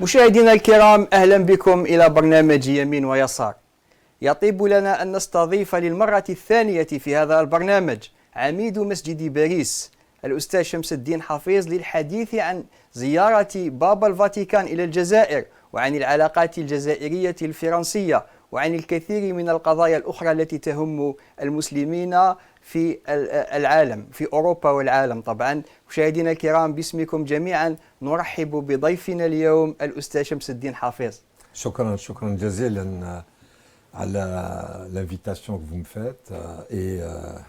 مشاهدينا الكرام، أهلا بكم إلى برنامج يمين ويسار. يطيب لنا أن نستضيف للمرة الثانية في هذا البرنامج عميد مسجد باريس الأستاذ شمس الدين حفيظ للحديث عن زيارة بابا الفاتيكان إلى الجزائر، وعن العلاقات الجزائرية الفرنسية، وعن الكثير من القضايا الأخرى التي تهم المسلمين في العالم، في أوروبا والعالم. طبعا مشاهدينا الكرام، باسمكم جميعا نرحب بضيفنا اليوم الأستاذ شمس الدين حفيظ. شكرا جزيلا على l'invitation que vous me faites et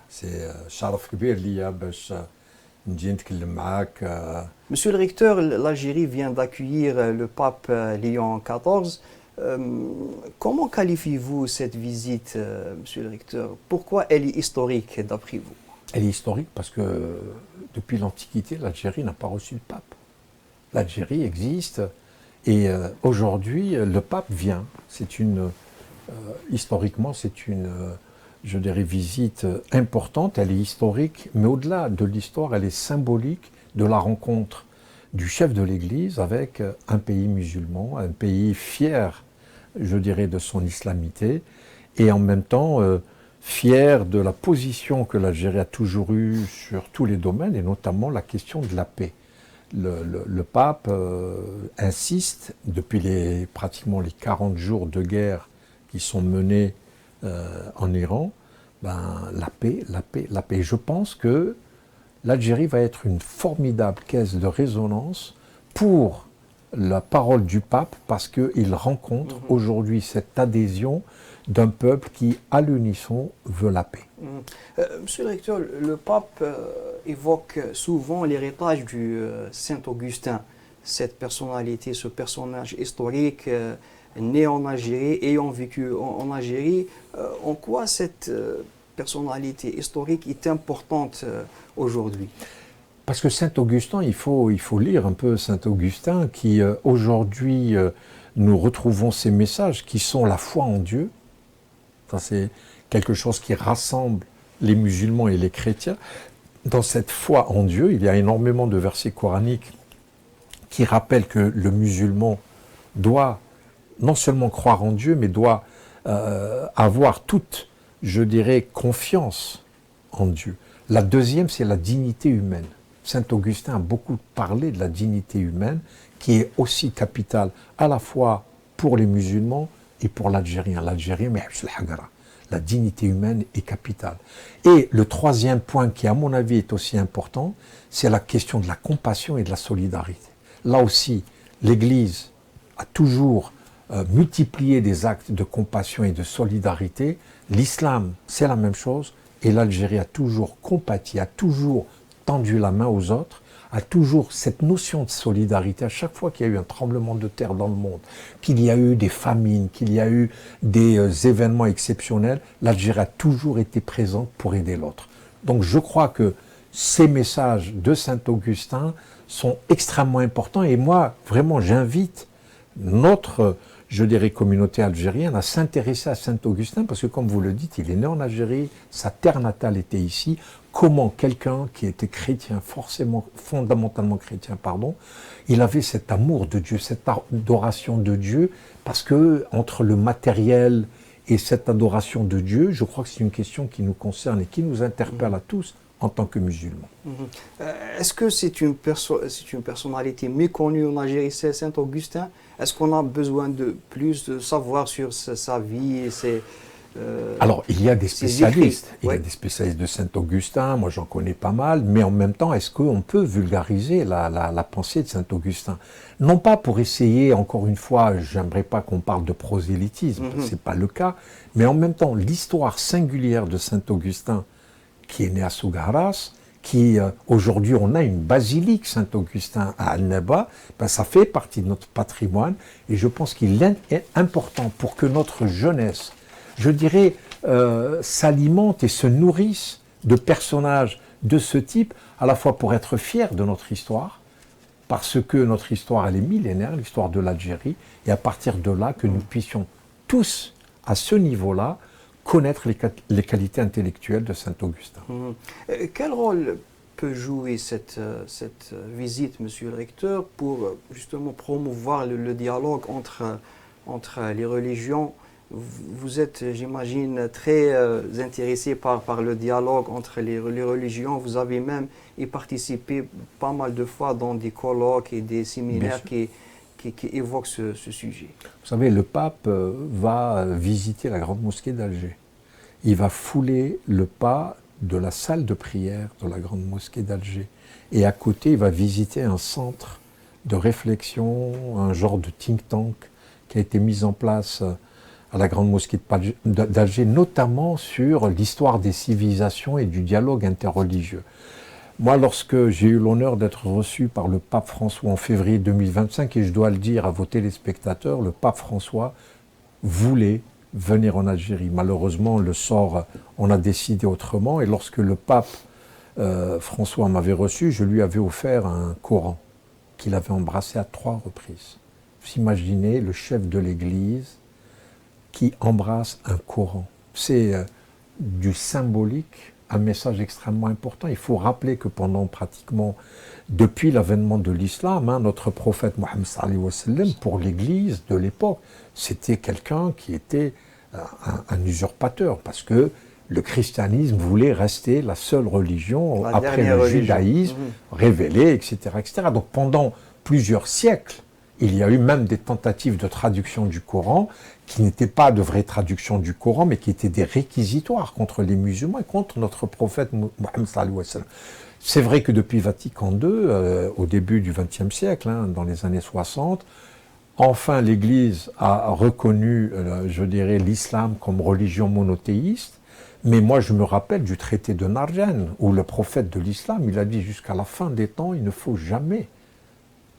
c'est شرف كبير ليا باش نجي نتكلم معاك. Monsieur le recteur, l'Algérie vient d'accueillir le pape Léon XIV. Comment qualifiez-vous cette visite, monsieur le recteur? Pourquoi elle est historique d'après vous? Elle est historique parce que depuis l'Antiquité, l'Algérie n'a pas reçu de pape. L'Algérie existe et aujourd'hui, le pape vient. C'est une, historiquement, c'est une, je dirais, visite importante. Elle est historique, mais au-delà de l'histoire, elle est symbolique de la rencontre du chef de l'Église avec un pays musulman, un pays fier, je dirais, de son islamité, et en même temps fier de la position que l'Algérie a toujours eue sur tous les domaines, et notamment la question de la paix. Le pape insiste, depuis pratiquement les 40 jours de guerre qui sont menés en Iran, la paix. Et je pense que l'Algérie va être une formidable caisse de résonance pour la parole du pape, parce qu'il rencontre aujourd'hui cette adhésion d'un peuple qui, à l'unisson, veut la paix. Monsieur le recteur, le pape évoque souvent l'héritage du Saint-Augustin, cette personnalité, ce personnage historique né en Algérie, ayant vécu en Algérie. En quoi cette personnalité historique est importante aujourd'hui? Parce que Saint-Augustin, il faut lire un peu Saint-Augustin, qui aujourd'hui, nous retrouvons ces messages qui sont la foi en Dieu. Ça, c'est quelque chose qui rassemble les musulmans et les chrétiens. Dans cette foi en Dieu, il y a énormément de versets coraniques qui rappellent que le musulman doit non seulement croire en Dieu, mais doit avoir toute, je dirais, confiance en Dieu. La deuxième, c'est la dignité humaine. Saint Augustin a beaucoup parlé de la dignité humaine, qui est aussi capitale à la fois pour les musulmans et pour l'Algérien. L'Algérien, la dignité humaine est capitale. Et le troisième point qui, à mon avis, est aussi important, c'est la question de la compassion et de la solidarité. Là aussi, l'Église a toujours multiplié des actes de compassion et de solidarité. L'islam, c'est la même chose. Et l'Algérie a toujours compati, a toujours tendu la main aux autres, a toujours cette notion de solidarité. À chaque fois qu'il y a eu un tremblement de terre dans le monde, qu'il y a eu des famines, qu'il y a eu des événements exceptionnels, l'Algérie a toujours été présente pour aider l'autre. Donc je crois que ces messages de Saint-Augustin sont extrêmement importants, et moi, vraiment, j'invite notre, je dirais, communauté algérienne à s'intéresser à Saint-Augustin, parce que comme vous le dites, il est né en Algérie, sa terre natale était ici. Comment quelqu'un qui était chrétien, fondamentalement chrétien, il avait cet amour de Dieu, cette adoration de Dieu, parce que entre le matériel et cette adoration de Dieu, je crois que c'est une question qui nous concerne et qui nous interpelle à tous en tant que musulmans. Est-ce que c'est une personnalité méconnue en Algérie, c'est Saint-Augustin? Est-ce qu'on a besoin de plus de savoir sur sa vie et ses... Alors, il y a des spécialistes. Il y a des spécialistes de Saint-Augustin, moi j'en connais pas mal, mais en même temps, est-ce qu'on peut vulgariser la pensée de Saint-Augustin? Non pas pour essayer, encore une fois, j'aimerais pas qu'on parle de prosélytisme, c'est pas le cas, mais en même temps, l'histoire singulière de Saint-Augustin, qui est né à Sougaras, qui aujourd'hui on a une basilique Saint-Augustin à Al-Naba, ça fait partie de notre patrimoine, et je pense qu'il est important pour que notre jeunesse, je dirais, s'alimente et se nourrisse de personnages de ce type, à la fois pour être fiers de notre histoire, parce que notre histoire elle est millénaire, l'histoire de l'Algérie, et à partir de là que nous puissions tous, à ce niveau-là, connaître les qualités intellectuelles de Saint-Augustin. Quel rôle peut jouer cette visite, monsieur le recteur, pour justement promouvoir le dialogue entre les religions? Vous êtes, j'imagine, très intéressé par le dialogue entre les religions. Vous avez même y participé pas mal de fois dans des colloques et des séminaires qui évoquent ce sujet. Vous savez, le pape va visiter la grande mosquée d'Alger. Il va fouler le pas de la salle de prière de la grande mosquée d'Alger. Et à côté, il va visiter un centre de réflexion, un genre de think tank qui a été mis en place à la grande mosquée d'Alger, notamment sur l'histoire des civilisations et du dialogue interreligieux. Moi, lorsque j'ai eu l'honneur d'être reçu par le pape François en février 2025, et je dois le dire à vos téléspectateurs, le pape François voulait venir en Algérie. Malheureusement, le sort, on a décidé autrement. Et lorsque le pape François m'avait reçu, je lui avais offert un Coran qu'il avait embrassé à 3 reprises. Vous imaginez le chef de l'Église qui embrasse un Coran. C'est du symbolique, un message extrêmement important. Il faut rappeler que pendant pratiquement, depuis l'avènement de l'islam, notre prophète Mohammed sallallahu alayhi wa sallam, pour l'Église de l'époque, c'était quelqu'un qui était un usurpateur, parce que le christianisme voulait rester la seule religion après le judaïsme révélé, etc., etc. Donc pendant plusieurs siècles, il y a eu même des tentatives de traduction du Coran qui n'étaient pas de vraies traductions du Coran, mais qui étaient des réquisitoires contre les musulmans et contre notre prophète Mohammed sallallahu alayhi wa sallam. C'est vrai que depuis Vatican II, au début du XXe siècle, dans les années 60, enfin l'Église a reconnu, je dirais, l'islam comme religion monothéiste. Mais moi, je me rappelle du traité de Narjan, où le prophète de l'islam, il a dit jusqu'à la fin des temps, il ne faut jamais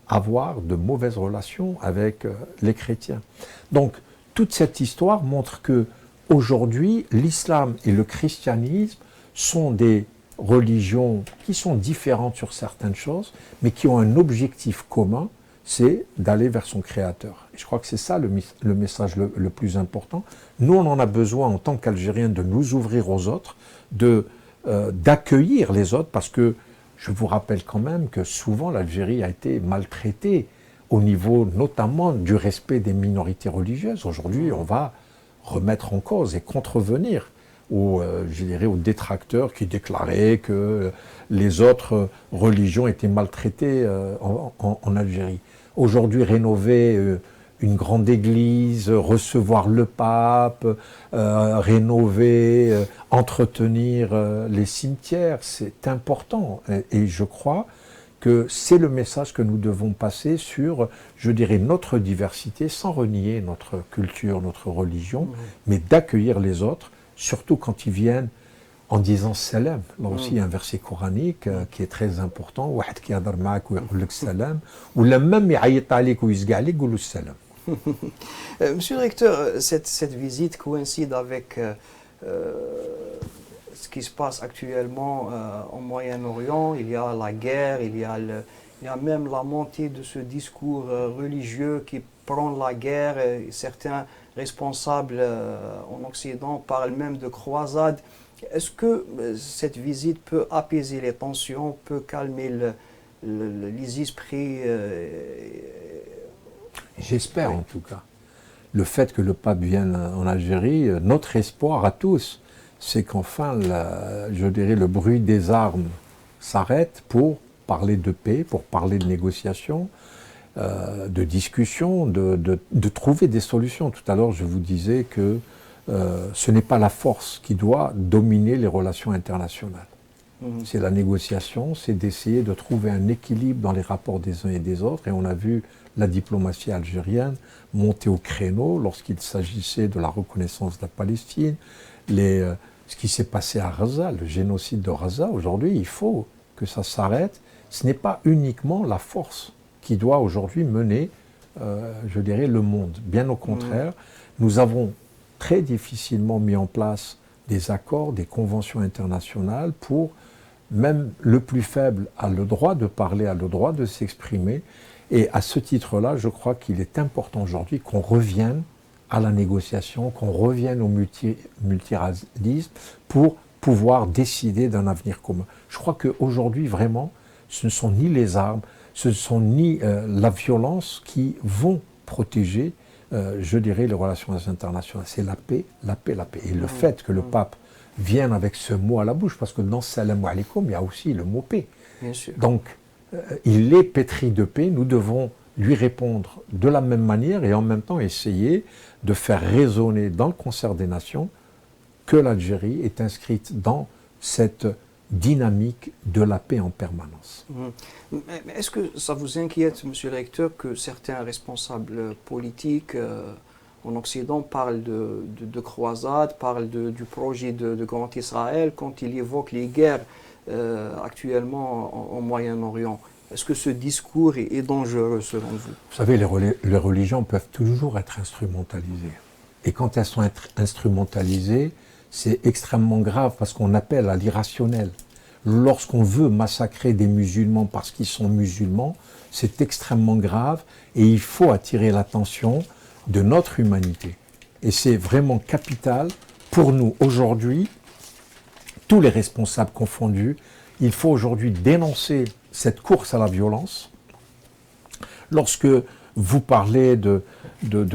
avoir de mauvaises relations avec les chrétiens. Donc, toute cette histoire montre que aujourd'hui, l'islam et le christianisme sont des religions qui sont différentes sur certaines choses, mais qui ont un objectif commun, c'est d'aller vers son créateur. Et je crois que c'est ça le message le plus important. Nous, on en a besoin en tant qu'Algériens de nous ouvrir aux autres, d'accueillir les autres, parce que je vous rappelle quand même que souvent l'Algérie a été maltraitée au niveau notamment du respect des minorités religieuses. Aujourd'hui, on va remettre en cause et contrevenir aux détracteurs qui déclaraient que les autres religions étaient maltraitées en Algérie. Aujourd'hui, rénover une grande église, recevoir le pape, rénover, entretenir les cimetières, c'est important. Et je crois que c'est le message que nous devons passer sur, je dirais, notre diversité, sans renier notre culture, notre religion, mais d'accueillir les autres, surtout quand ils viennent en disant salam. Là aussi, il y a un verset coranique qui est très important. Wahed ki yadar ma'ak wa yaqul lak salam, ou la même ya'ayit alik ou yizga alik ou salam. Monsieur le recteur, cette visite coïncide avec ce qui se passe actuellement au Moyen-Orient. Il y a la guerre, il y a même la montée de ce discours religieux qui prend la guerre. Et certains responsables en Occident parlent même de croisade. Est-ce que cette visite peut apaiser les tensions, peut calmer les esprits J'espère en tout cas. Le fait que le pape vienne en Algérie, notre espoir à tous, c'est qu'enfin, je dirais, le bruit des armes s'arrête pour parler de paix, pour parler de négociation, de discussion, de trouver des solutions. Tout à l'heure, je vous disais que ce n'est pas la force qui doit dominer les relations internationales. C'est la négociation, c'est d'essayer de trouver un équilibre dans les rapports des uns et des autres. Et on a vu la diplomatie algérienne monter au créneau lorsqu'il s'agissait de la reconnaissance de la Palestine, ce qui s'est passé à Gaza, le génocide de Gaza. Aujourd'hui, il faut que ça s'arrête. Ce n'est pas uniquement la force qui doit aujourd'hui mener, je dirais, le monde. Bien au contraire, nous avons très difficilement mis en place des accords, des conventions internationales pour, même le plus faible a le droit de parler, a le droit de s'exprimer. Et à ce titre-là, je crois qu'il est important aujourd'hui qu'on revienne à la négociation, qu'on revienne au multilatéralisme pour pouvoir décider d'un avenir commun. Je crois qu'aujourd'hui, vraiment, ce ne sont ni les armes, ce ne sont ni la violence qui vont protéger, je dirais, les relations internationales. C'est la paix, la paix, la paix. Et le fait que le pape vienne avec ce mot à la bouche, parce que dans Salam alaikum, il y a aussi le mot paix. Bien sûr. Donc, il est pétri de paix, nous devons lui répondre de la même manière et en même temps essayer de faire résonner dans le concert des nations que l'Algérie est inscrite dans cette dynamique de la paix en permanence. Mais est-ce que ça vous inquiète, monsieur le recteur, que certains responsables politiques en Occident parlent de croisade, parlent du projet de Grand Israël quand ils évoquent les guerres actuellement au Moyen-Orient? Est-ce que ce discours est dangereux selon vous? Vous savez, les religions peuvent toujours être instrumentalisées. Et quand elles sont instrumentalisées, c'est extrêmement grave parce qu'on appelle à l'irrationnel. Lorsqu'on veut massacrer des musulmans parce qu'ils sont musulmans, c'est extrêmement grave et il faut attirer l'attention de notre humanité. Et c'est vraiment capital pour nous aujourd'hui, tous les responsables confondus, il faut aujourd'hui dénoncer cette course à la violence. Lorsque vous parlez de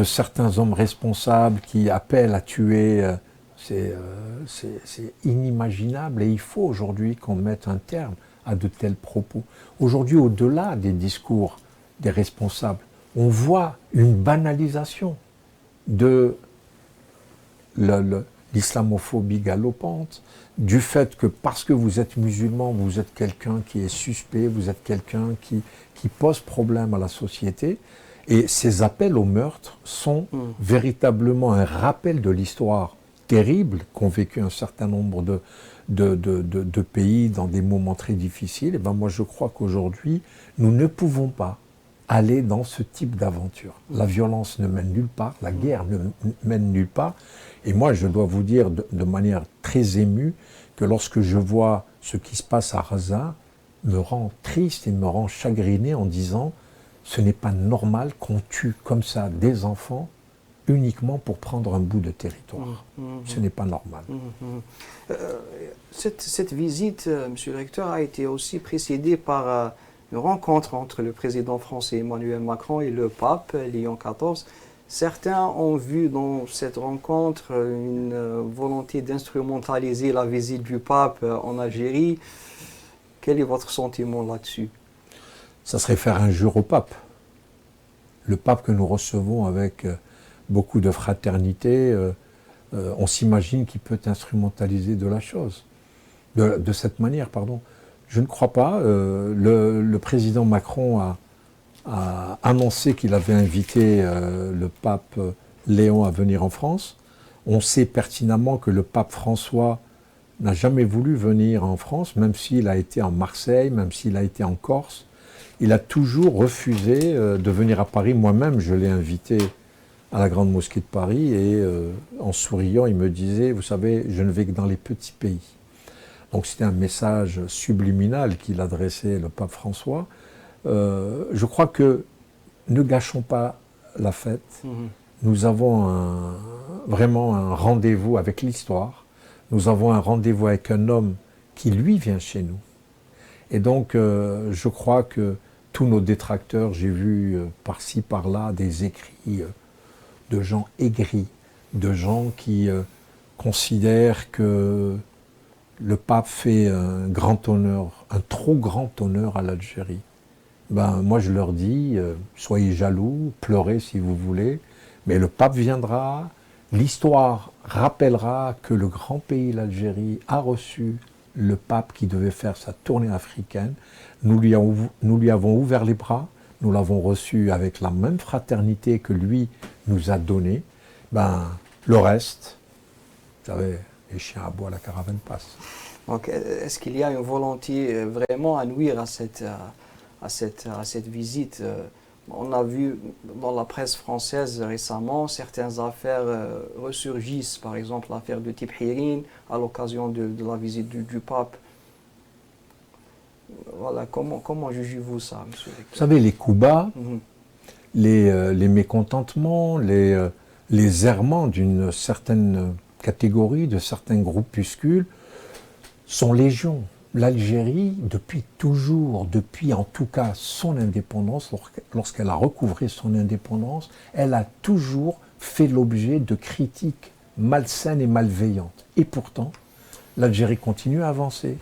certains hommes responsables qui appellent à tuer, c'est inimaginable et il faut aujourd'hui qu'on mette un terme à de tels propos. Aujourd'hui, au-delà des discours des responsables, on voit une banalisation de l'islamophobie galopante, du fait que parce que vous êtes musulman, vous êtes quelqu'un qui est suspect, vous êtes quelqu'un qui pose problème à la société. Et ces appels au meurtre sont véritablement un rappel de l'histoire terrible qu'ont vécu un certain nombre de pays dans des moments très difficiles. Et ben moi je crois qu'aujourd'hui, nous ne pouvons pas aller dans ce type d'aventure. La violence ne mène nulle part, la guerre ne mène nulle part. Et moi, je dois vous dire de manière très émue que lorsque je vois ce qui se passe à Gaza, me rend triste et me rend chagriné en disant ce n'est pas normal qu'on tue comme ça des enfants uniquement pour prendre un bout de territoire. Ce n'est pas normal. Cette visite, monsieur le recteur, a été aussi précédée par une rencontre entre le président français Emmanuel Macron et le pape Léon XIV. Certains ont vu dans cette rencontre une volonté d'instrumentaliser la visite du pape en Algérie. Quel est votre sentiment là-dessus? Ça serait faire injure au pape. Le pape que nous recevons avec beaucoup de fraternité, on s'imagine qu'il peut instrumentaliser de cette manière, pardon. Je ne crois pas. Le président Macron a annoncé qu'il avait invité le pape Léon à venir en France. On sait pertinemment que le pape François n'a jamais voulu venir en France, même s'il a été en Marseille, même s'il a été en Corse. Il a toujours refusé de venir à Paris. Moi-même, je l'ai invité à la Grande Mosquée de Paris et en souriant, il me disait « Vous savez, je ne vais que dans les petits pays ». Donc c'était un message subliminal qu'il adressait le pape François. Je crois que ne gâchons pas la fête. Nous avons vraiment un rendez-vous avec l'histoire. Nous avons un rendez-vous avec un homme qui, lui, vient chez nous. Et donc, je crois que tous nos détracteurs, j'ai vu par-ci, par-là, des écrits de gens aigris, de gens qui considèrent que le pape fait un grand honneur, un trop grand honneur à l'Algérie. Ben, moi, je leur dis, soyez jaloux, pleurez si vous voulez, mais le pape viendra, l'histoire rappellera que le grand pays, l'Algérie, a reçu le pape qui devait faire sa tournée africaine. Nous lui avons ouvert les bras, nous l'avons reçu avec la même fraternité que lui nous a donnée. Ben, le reste, vous savez, les chiens aboient, la caravane passe. Donc, est-ce qu'il y a une volonté vraiment à nuire à cette visite? On a vu dans la presse française récemment certaines affaires ressurgissent, par exemple l'affaire de Tibhirin à l'occasion de la visite du pape. Voilà, comment jugez-vous ça, monsieur le recteur? Vous savez, les coups bas, les mécontentements, les errements d'une certaine catégorie, de certains groupuscules, sont légion. L'Algérie, depuis toujours, depuis en tout cas son indépendance, lorsqu'elle a recouvré son indépendance, elle a toujours fait l'objet de critiques malsaines et malveillantes. Et pourtant, l'Algérie continue à avancer.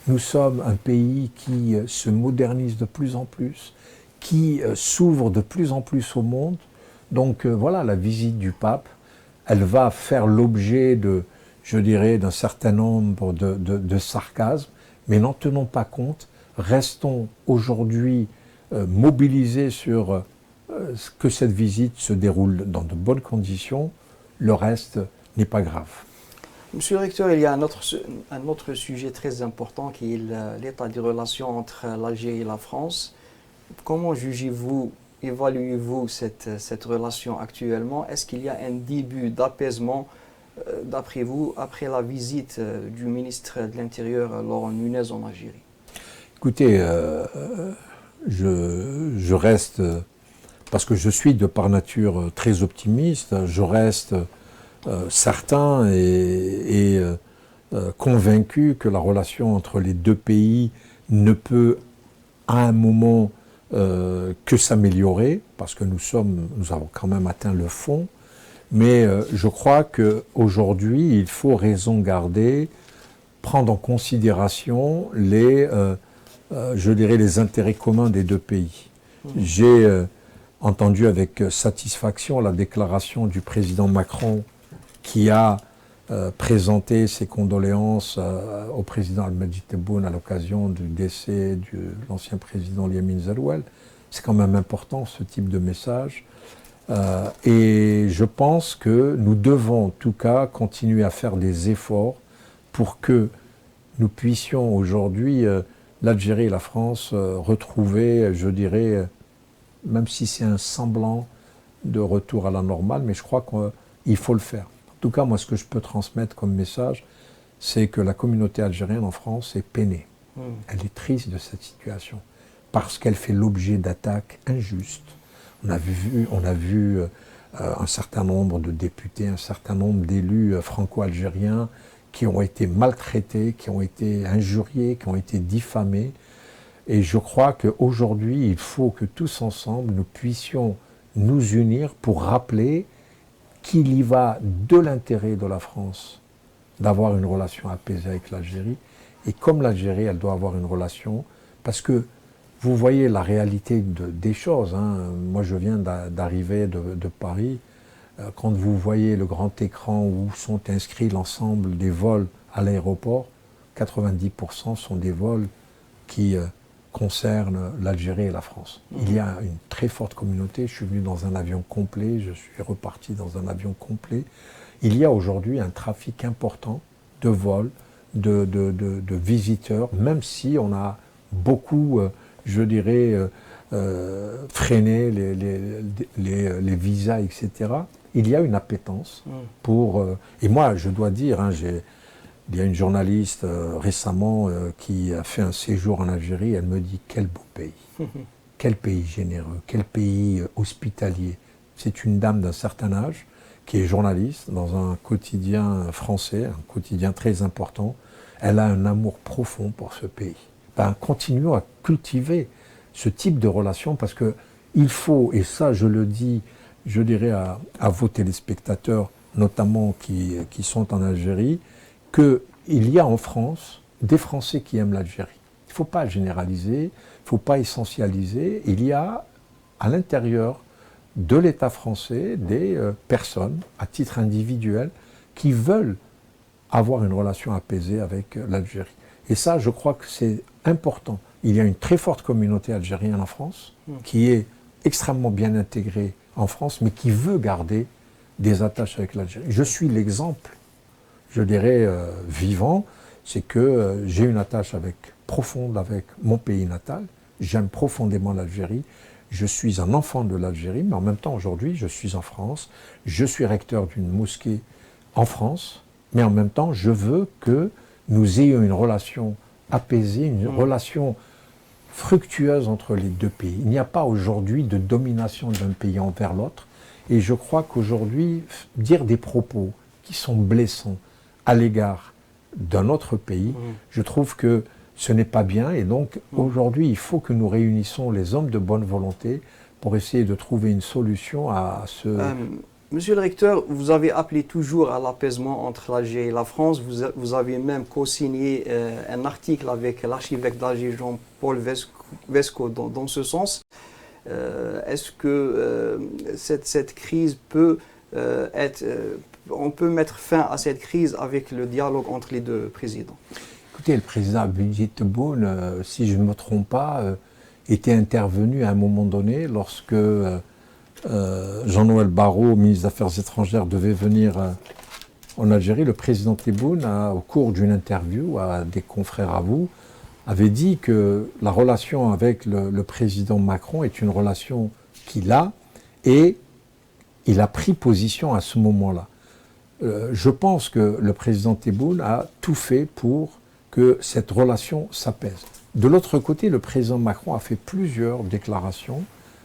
Nous sommes un pays qui se modernise de plus en plus, qui s'ouvre de plus en plus au monde. Donc voilà, la visite du pape, elle va faire l'objet de, je dirais, d'un certain nombre de sarcasmes, mais n'en tenons pas compte. Restons aujourd'hui mobilisés sur que cette visite se déroule dans de bonnes conditions. Le reste n'est pas grave. Monsieur le recteur, il y a un autre sujet très important qui est l'état des relations entre l'Algérie et la France. Comment jugez-vous, évaluez-vous cette relation actuellement? Est-ce qu'il y a un début d'apaisement, d'après vous, après la visite du ministre de l'Intérieur Laurent Nunez en Algérie? Écoutez, je reste, parce que je suis de par nature très optimiste, je reste certain et convaincu que la relation entre les deux pays ne peut à un moment que s'améliorer, parce que nous avons quand même atteint le fond, mais je crois qu'aujourd'hui, il faut raison garder, prendre en considération je dirais, les intérêts communs des deux pays. J'ai entendu avec satisfaction la déclaration du président Macron qui a présenté ses condoléances au président Al-Majid Tebboune à l'occasion du décès de l'ancien président Yamin Zalouel. C'est quand même important, ce type de message. Et je pense que nous devons en tout cas continuer à faire des efforts pour que nous puissions aujourd'hui, l'Algérie et la France, retrouver, je dirais, même si c'est un semblant de retour à la normale, mais je crois qu'il faut le faire. En tout cas, moi, ce que je peux transmettre comme message, c'est que la communauté algérienne en France est peinée. Elle est triste de cette situation, parce qu'elle fait l'objet d'attaques injustes. On a vu un certain nombre de députés, un certain nombre d'élus franco-algériens qui ont été maltraités, qui ont été injuriés, qui ont été diffamés. Et je crois qu'aujourd'hui, il faut que tous ensemble, nous puissions nous unir pour rappeler qu'il y va de l'intérêt de la France d'avoir une relation apaisée avec l'Algérie. Et comme l'Algérie, elle doit avoir une relation, parce que vous voyez la réalité des choses. Moi, je viens d'arriver de Paris. Quand vous voyez le grand écran où sont inscrits l'ensemble des vols à l'aéroport, 90% sont des vols qui concernent l'Algérie et la France. Il y a une très forte communauté. Je suis venu dans un avion complet, je suis reparti dans un avion complet. Il y a aujourd'hui un trafic important de vols, de visiteurs, même si on a beaucoup, je dirais, freiné les visas, etc. Il y a une appétence pour... et moi, je dois dire, il y a une journaliste récemment qui a fait un séjour en Algérie, elle me dit quel beau pays, quel pays généreux, quel pays hospitalier. C'est une dame d'un certain âge qui est journaliste dans un quotidien français, un quotidien très important. Elle a un amour profond pour ce pays. Continuons à cultiver ce type de relation parce qu'il faut, et ça je le dis, je dirais à vos téléspectateurs, notamment qui sont en Algérie, qu'il y a en France des Français qui aiment l'Algérie. Il ne faut pas généraliser, il ne faut pas essentialiser. Il y a à l'intérieur de l'État français des personnes, à titre individuel, qui veulent avoir une relation apaisée avec l'Algérie. Et ça, je crois que c'est important. Il y a une très forte communauté algérienne en France, qui est extrêmement bien intégrée en France, mais qui veut garder des attaches avec l'Algérie. Je suis l'exemple, je dirais, vivant, c'est que j'ai une attache profonde avec mon pays natal. J'aime profondément l'Algérie. Je suis un enfant de l'Algérie, mais en même temps, aujourd'hui, je suis en France. Je suis recteur d'une mosquée en France, mais en même temps, je veux que nous ayons une relation apaisée, une relation fructueuse entre les deux pays. Il n'y a pas aujourd'hui de domination d'un pays envers l'autre. Et je crois qu'aujourd'hui, dire des propos qui sont blessants à l'égard d'un autre pays, je trouve que ce n'est pas bien. Et donc, aujourd'hui, il faut que nous réunissons les hommes de bonne volonté pour essayer de trouver une solution à ce... Monsieur le recteur, vous avez appelé toujours à l'apaisement entre l'Algérie et la France. Vous avez même co-signé un article avec l'archevêque d'Alger, Jean-Paul Vesco, dans ce sens. Est-ce que cette crise peut on peut mettre fin à cette crise avec le dialogue entre les deux présidents? Écoutez, le président Abdelmadjid Tebboune, si je ne me trompe pas, était intervenu à un moment donné lorsque Jean-Noël Barrot, ministre des Affaires étrangères, devait venir en Algérie. Le président Tebboune, au cours d'une interview à des confrères à vous, avait dit que la relation avec le président Macron est une relation qu'il a, et il a pris position à ce moment-là. Je pense que le président Tebboune a tout fait pour que cette relation s'apaise. De l'autre côté, le président Macron a fait plusieurs déclarations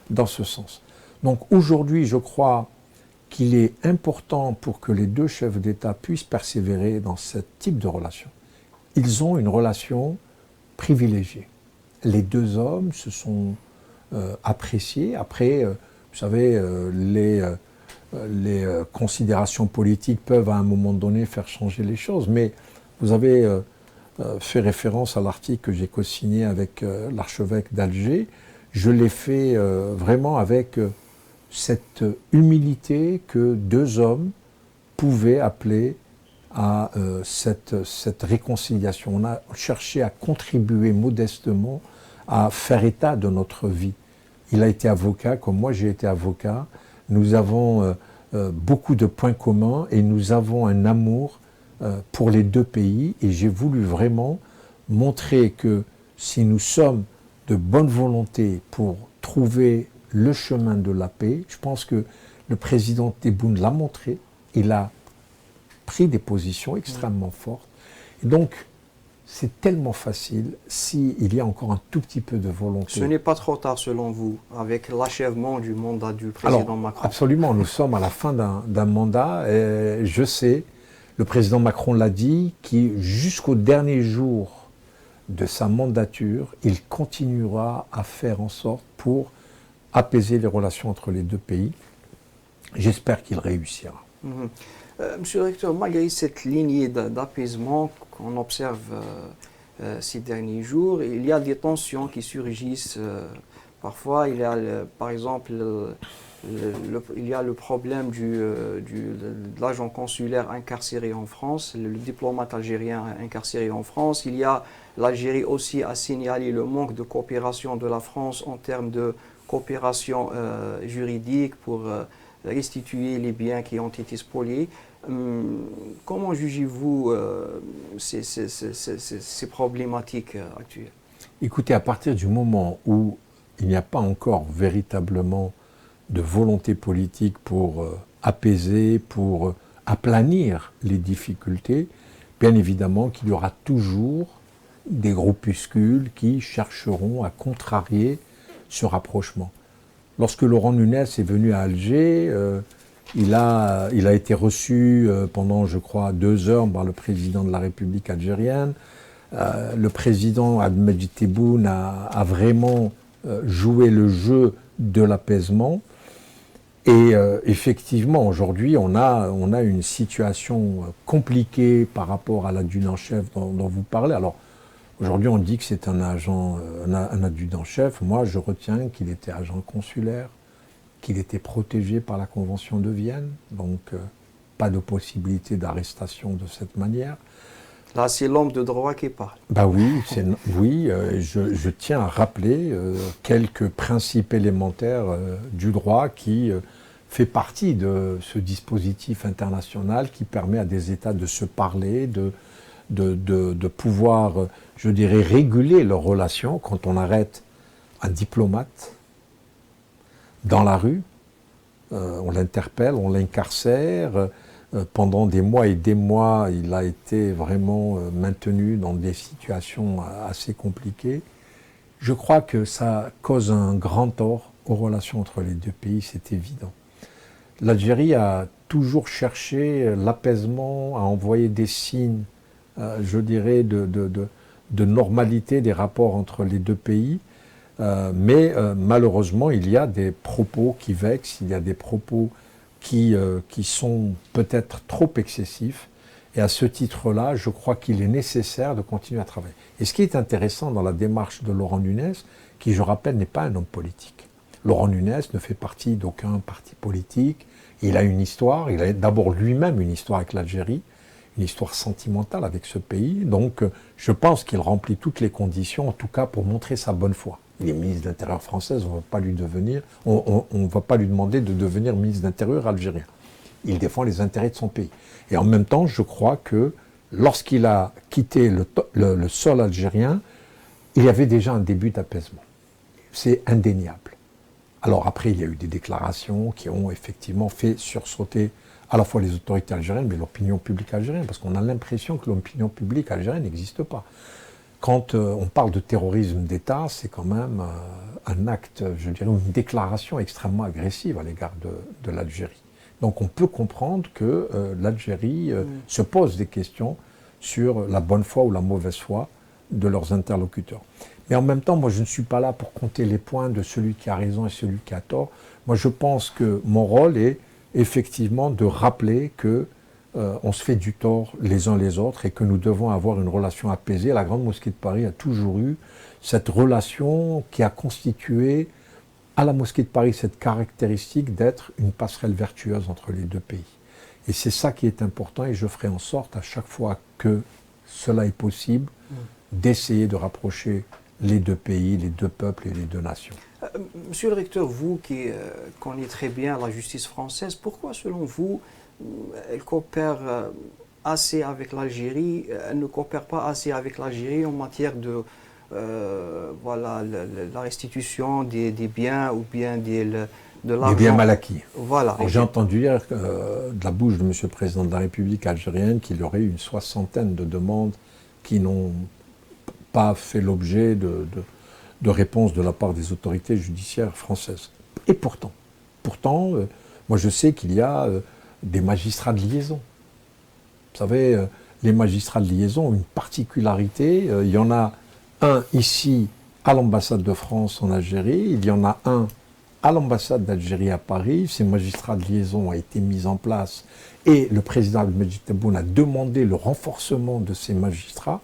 dans ce sens. Donc aujourd'hui, je crois qu'il est important pour que les deux chefs d'État puissent persévérer dans ce type de relation. Ils ont une relation privilégiée. Les deux hommes se sont appréciés. Après, vous savez, les considérations politiques peuvent à un moment donné faire changer les choses, mais vous avez fait référence à l'article que j'ai co-signé avec l'archevêque d'Alger. Je l'ai fait vraiment avec cette humilité que deux hommes pouvaient appeler à cette réconciliation. On a cherché à contribuer modestement à faire état de notre vie. Il a été avocat, comme moi j'ai été avocat. Nous avons beaucoup de points communs et nous avons un amour pour les deux pays. Et j'ai voulu vraiment montrer que si nous sommes de bonne volonté pour trouver le chemin de la paix, je pense que le président Tebboune l'a montré. Il a pris des positions extrêmement fortes. Et donc, c'est tellement facile s'il y a encore un tout petit peu de volonté. Ce n'est pas trop tard selon vous, avec l'achèvement du mandat du président Macron? Absolument, nous sommes à la fin d'un mandat. Et je sais, le président Macron l'a dit, qui jusqu'au dernier jour de sa mandature, il continuera à faire en sorte pour apaiser les relations entre les deux pays. J'espère qu'il réussira. Monsieur le recteur, malgré cette lignée d'apaisement qu'on observe ces derniers jours, il y a des tensions qui surgissent. Parfois, il y a, par exemple, il y a le problème de l'agent consulaire incarcéré en France, le diplomate algérien incarcéré en France. Il y a l'Algérie aussi a signalé le manque de coopération de la France en termes de coopération juridique pour restituer les biens qui ont été spoliés. Comment jugez-vous ces problématiques actuelles? Écoutez, à partir du moment où il n'y a pas encore véritablement de volonté politique pour apaiser, pour aplanir les difficultés, bien évidemment qu'il y aura toujours des groupuscules qui chercheront à contrarier ce rapprochement. Lorsque Laurent Nunez est venu à Alger, il a été reçu pendant, je crois, 2 heures par le président de la République algérienne. Le président Abdelmadjid Tebboune a vraiment joué le jeu de l'apaisement. Et effectivement, aujourd'hui, on a une situation compliquée par rapport à l'adjudant-chef dont vous parlez. Alors, aujourd'hui, on dit que c'est un adjudant-chef. Moi, je retiens qu'il était agent consulaire, qu'il était protégé par la Convention de Vienne, donc pas de possibilité d'arrestation de cette manière. Là, c'est l'homme de droit qui parle. Ben oui, je tiens à rappeler quelques principes élémentaires du droit qui fait partie de ce dispositif international qui permet à des États de se parler, de pouvoir, je dirais, réguler leurs relations quand on arrête un diplomate dans la rue, on l'interpelle, on l'incarcère. Pendant des mois et des mois, il a été vraiment maintenu dans des situations assez compliquées. Je crois que ça cause un grand tort aux relations entre les deux pays, c'est évident. l'Algérie a toujours cherché l'apaisement, à envoyer des signes, je dirais, de normalité des rapports entre les deux pays. Mais malheureusement, il y a des propos qui vexent, il y a des propos qui sont peut-être trop excessifs. Et à ce titre-là, je crois qu'il est nécessaire de continuer à travailler. Et ce qui est intéressant dans la démarche de Laurent Nunez, qui, je rappelle, n'est pas un homme politique. Laurent Nunez ne fait partie d'aucun parti politique. Il a une histoire, il a d'abord lui-même une histoire avec l'Algérie, une histoire sentimentale avec ce pays. Donc, je pense qu'il remplit toutes les conditions, en tout cas pour montrer sa bonne foi. Il est ministre de l'Intérieur français, on ne va pas lui demander de devenir ministre de l'Intérieur algérien. Il défend les intérêts de son pays. Et en même temps, je crois que lorsqu'il a quitté le sol algérien, il y avait déjà un début d'apaisement. C'est indéniable. Alors après, il y a eu des déclarations qui ont effectivement fait sursauter à la fois les autorités algériennes, mais l'opinion publique algérienne, parce qu'on a l'impression que l'opinion publique algérienne n'existe pas. Quand on parle de terrorisme d'État, c'est quand même un acte, je dirais, une déclaration extrêmement agressive à l'égard de l'Algérie. Donc on peut comprendre que l'Algérie se pose des questions sur la bonne foi ou la mauvaise foi de leurs interlocuteurs. Mais en même temps, moi je ne suis pas là pour compter les points de celui qui a raison et celui qui a tort. Moi je pense que mon rôle est effectivement de rappeler que on se fait du tort les uns les autres et que nous devons avoir une relation apaisée. La Grande Mosquée de Paris a toujours eu cette relation qui a constitué à la Mosquée de Paris cette caractéristique d'être une passerelle vertueuse entre les deux pays. Et c'est ça qui est important et je ferai en sorte à chaque fois que cela est possible d'essayer de rapprocher les deux pays, les deux peuples et les deux nations. Monsieur le recteur, vous qui connaissez très bien la justice française, pourquoi selon vous elle coopère assez avec l'Algérie, elle ne coopère pas assez avec l'Algérie en matière de voilà, la restitution des biens ou bien de l'argent. Des biens mal acquis. Voilà. J'ai entendu dire de la bouche de M. le Président de la République algérienne qu'il y aurait eu une 60aine de demandes qui n'ont pas fait l'objet de réponses de la part des autorités judiciaires françaises. Et pourtant, moi je sais qu'il y a des magistrats de liaison. Vous savez, les magistrats de liaison ont une particularité. Il y en a un ici à l'ambassade de France en Algérie, il y en a un à l'ambassade d'Algérie à Paris. Ces magistrats de liaison ont été mis en place et le président Abdelmadjid Tebboune a demandé le renforcement de ces magistrats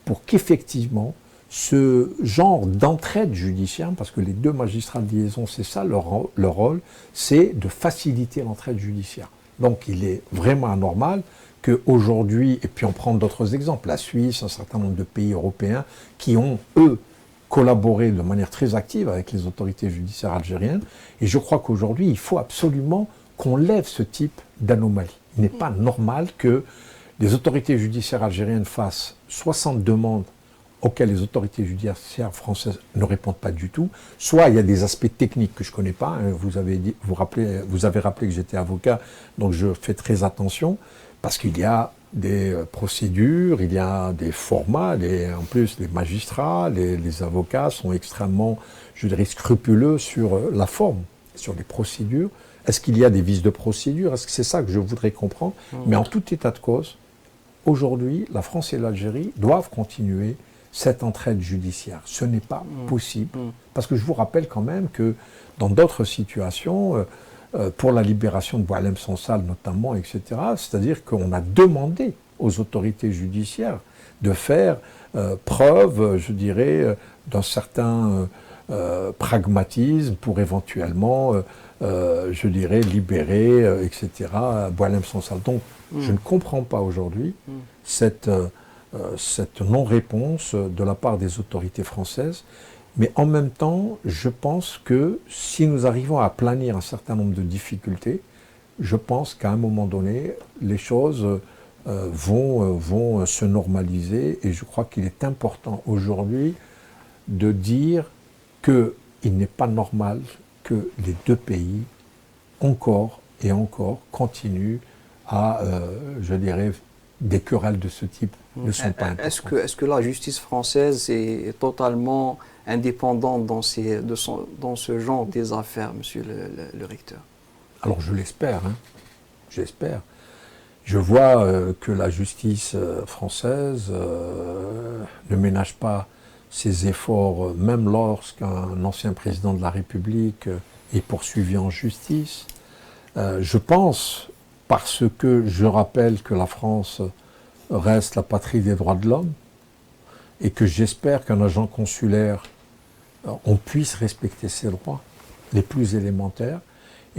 pour qu'effectivement ce genre d'entraide judiciaire, parce que les deux magistrats de liaison, c'est ça leur rôle, c'est de faciliter l'entraide judiciaire. Donc il est vraiment anormal qu'aujourd'hui, et puis on prend d'autres exemples, la Suisse, un certain nombre de pays européens qui ont, eux, collaboré de manière très active avec les autorités judiciaires algériennes. Et je crois qu'aujourd'hui, il faut absolument qu'on lève ce type d'anomalie. Il n'est pas normal que les autorités judiciaires algériennes fassent 60 demandes auxquelles les autorités judiciaires françaises ne répondent pas du tout. Soit il y a des aspects techniques que je ne connais pas. Hein, vous avez rappelé que j'étais avocat, donc je fais très attention, parce qu'il y a des procédures, il y a des formats, en plus les magistrats, les avocats sont extrêmement, je dirais, scrupuleux sur la forme, sur les procédures. Est-ce qu'il y a des vices de procédure? Est-ce que c'est ça que je voudrais comprendre? Mais en tout état de cause, aujourd'hui, la France et l'Algérie doivent continuer cette entraide judiciaire. Ce n'est pas possible. Parce que je vous rappelle quand même que dans d'autres situations, pour la libération de Boualem Sansal notamment, etc., c'est-à-dire qu'on a demandé aux autorités judiciaires de faire preuve, je dirais, d'un certain pragmatisme pour éventuellement, je dirais, libérer, etc., Boualem Sansal. Donc, je ne comprends pas aujourd'hui cette non-réponse de la part des autorités françaises. Mais en même temps, je pense que si nous arrivons à aplanir un certain nombre de difficultés, je pense qu'à un moment donné, les choses vont se normaliser. Et je crois qu'il est important aujourd'hui de dire qu'il n'est pas normal que les deux pays, encore et encore, continuent à, je dirais, des querelles de ce type ne sont pas importantes. Est-ce que la justice française est totalement indépendante dans ce genre des affaires, monsieur le recteur? Alors je l'espère, hein. J'espère. Je vois que la justice française ne ménage pas ses efforts, même lorsqu'un ancien président de la République est poursuivi en justice. Je pense, parce que je rappelle que la France reste la patrie des droits de l'homme, et que j'espère qu'un agent consulaire, on puisse respecter ses droits les plus élémentaires,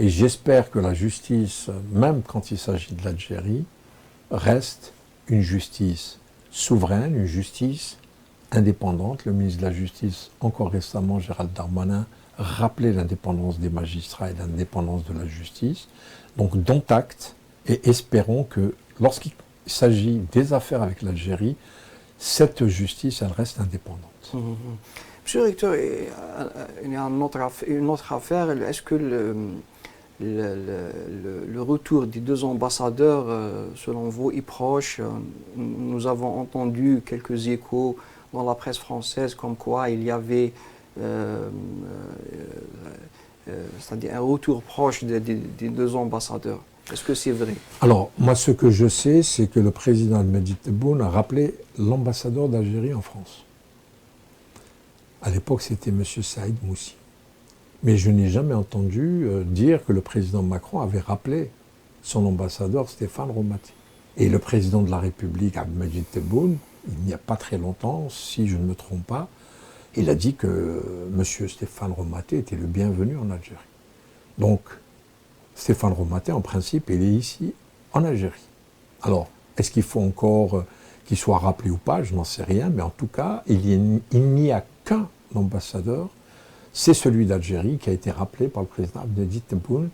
et j'espère que la justice, même quand il s'agit de l'Algérie, reste une justice souveraine, une justice indépendante. Le ministre de la Justice, encore récemment, Gérald Darmanin, rappelait l'indépendance des magistrats et l'indépendance de la justice. Donc dont acte, et espérons que lorsqu'il s'agit des affaires avec l'Algérie, cette justice, elle reste indépendante. Monsieur le recteur, il y a une autre affaire. Est-ce que le retour des deux ambassadeurs, selon vous, est proche? Nous avons entendu quelques échos dans la presse française comme quoi il y avait c'est-à-dire un retour proche des deux ambassadeurs. Est-ce que c'est vrai? Alors, moi, ce que je sais, c'est que le président Ahmed Tebboune a rappelé l'ambassadeur d'Algérie en France. À l'époque, c'était M. Saïd Moussi. Mais je n'ai jamais entendu dire que le président Macron avait rappelé son ambassadeur Stéphane Romaté. Et le président de la République, Ahmed Tebboune, il n'y a pas très longtemps, si je ne me trompe pas, il a dit que M. Stéphane Romaté était le bienvenu en Algérie. Donc, Stéphane Romaté, en principe, il est ici, en Algérie. Alors, est-ce qu'il faut encore qu'il soit rappelé ou pas? Je n'en sais rien, mais en tout cas, il n'y a qu'un ambassadeur, c'est celui d'Algérie qui a été rappelé par le président Abdelaziz Tebboune.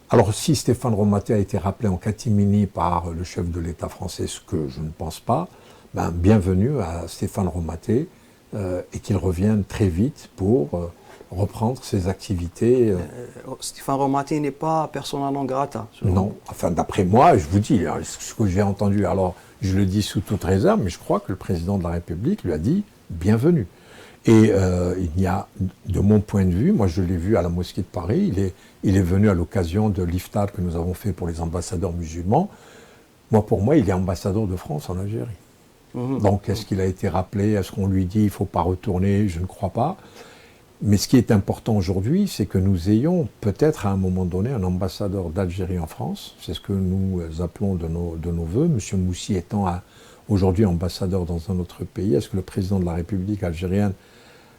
Alors, si Stéphane Romaté a été rappelé en catimini par le chef de l'État français, ce que je ne pense pas, ben, bienvenue à Stéphane Romaté et qu'il revienne très vite pour reprendre ses activités. Stéphane Romaté n'est pas persona non grata. Non, enfin d'après moi, je vous dis ce que j'ai entendu. Alors, je le dis sous toute réserve, mais je crois que le président de la République lui a dit bienvenue. Et il y a, de mon point de vue, moi je l'ai vu à la mosquée de Paris, il est venu à l'occasion de l'iftar que nous avons fait pour les ambassadeurs musulmans. Pour moi, il est ambassadeur de France en Algérie. Donc, est-ce qu'il a été rappelé? Est-ce qu'on lui dit il ne faut pas retourner? Je ne crois pas. Mais ce qui est important aujourd'hui, c'est que nous ayons peut-être à un moment donné un ambassadeur d'Algérie en France. C'est ce que nous appelons de nos voeux. M. Moussi étant aujourd'hui ambassadeur dans un autre pays, est-ce que le président de la République algérienne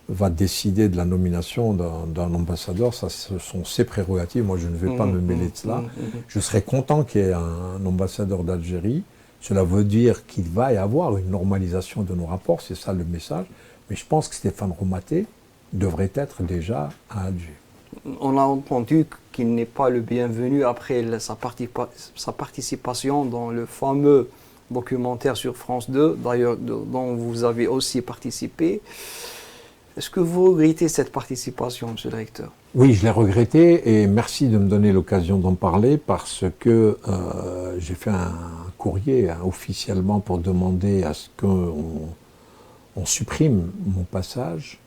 va décider de la nomination d'un ambassadeur? Ça, ce sont ses prérogatives. Moi, je ne vais pas me mêler de cela. Je serais content qu'il y ait un ambassadeur d'Algérie. Cela veut dire qu'il va y avoir une normalisation de nos rapports. C'est ça le message. Mais je pense que Stéphane Romaté devrait être déjà à Alger. On a entendu qu'il n'est pas le bienvenu après sa participation dans le fameux documentaire sur France 2, d'ailleurs dont vous avez aussi participé. Est-ce que vous regrettez cette participation, monsieur le recteur? Oui, je l'ai regretté et merci de me donner l'occasion d'en parler parce que j'ai fait un courrier officiellement pour demander à ce qu'on supprime mon passage.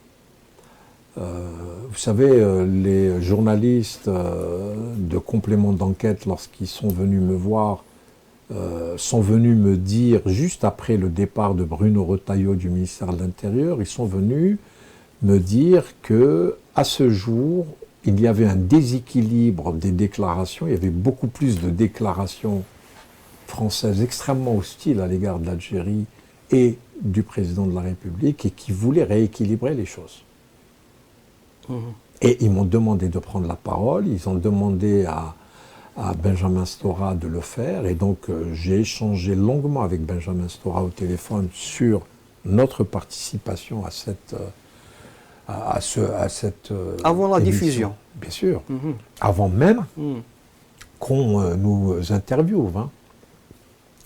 Vous savez, les journalistes de complément d'enquête, lorsqu'ils sont venus me voir, sont venus me dire, juste après le départ de Bruno Retailleau du ministère de l'Intérieur, ils sont venus me dire que à ce jour, il y avait un déséquilibre des déclarations, il y avait beaucoup plus de déclarations françaises extrêmement hostiles à l'égard de l'Algérie et du président de la République et qui voulaient rééquilibrer les choses. Et ils m'ont demandé de prendre la parole, ils ont demandé à Benjamin Stora de le faire, et donc j'ai échangé longuement avec Benjamin Stora au téléphone sur notre participation à cette avant la émission. diffusion. Bien sûr, avant même qu'on nous interviewe.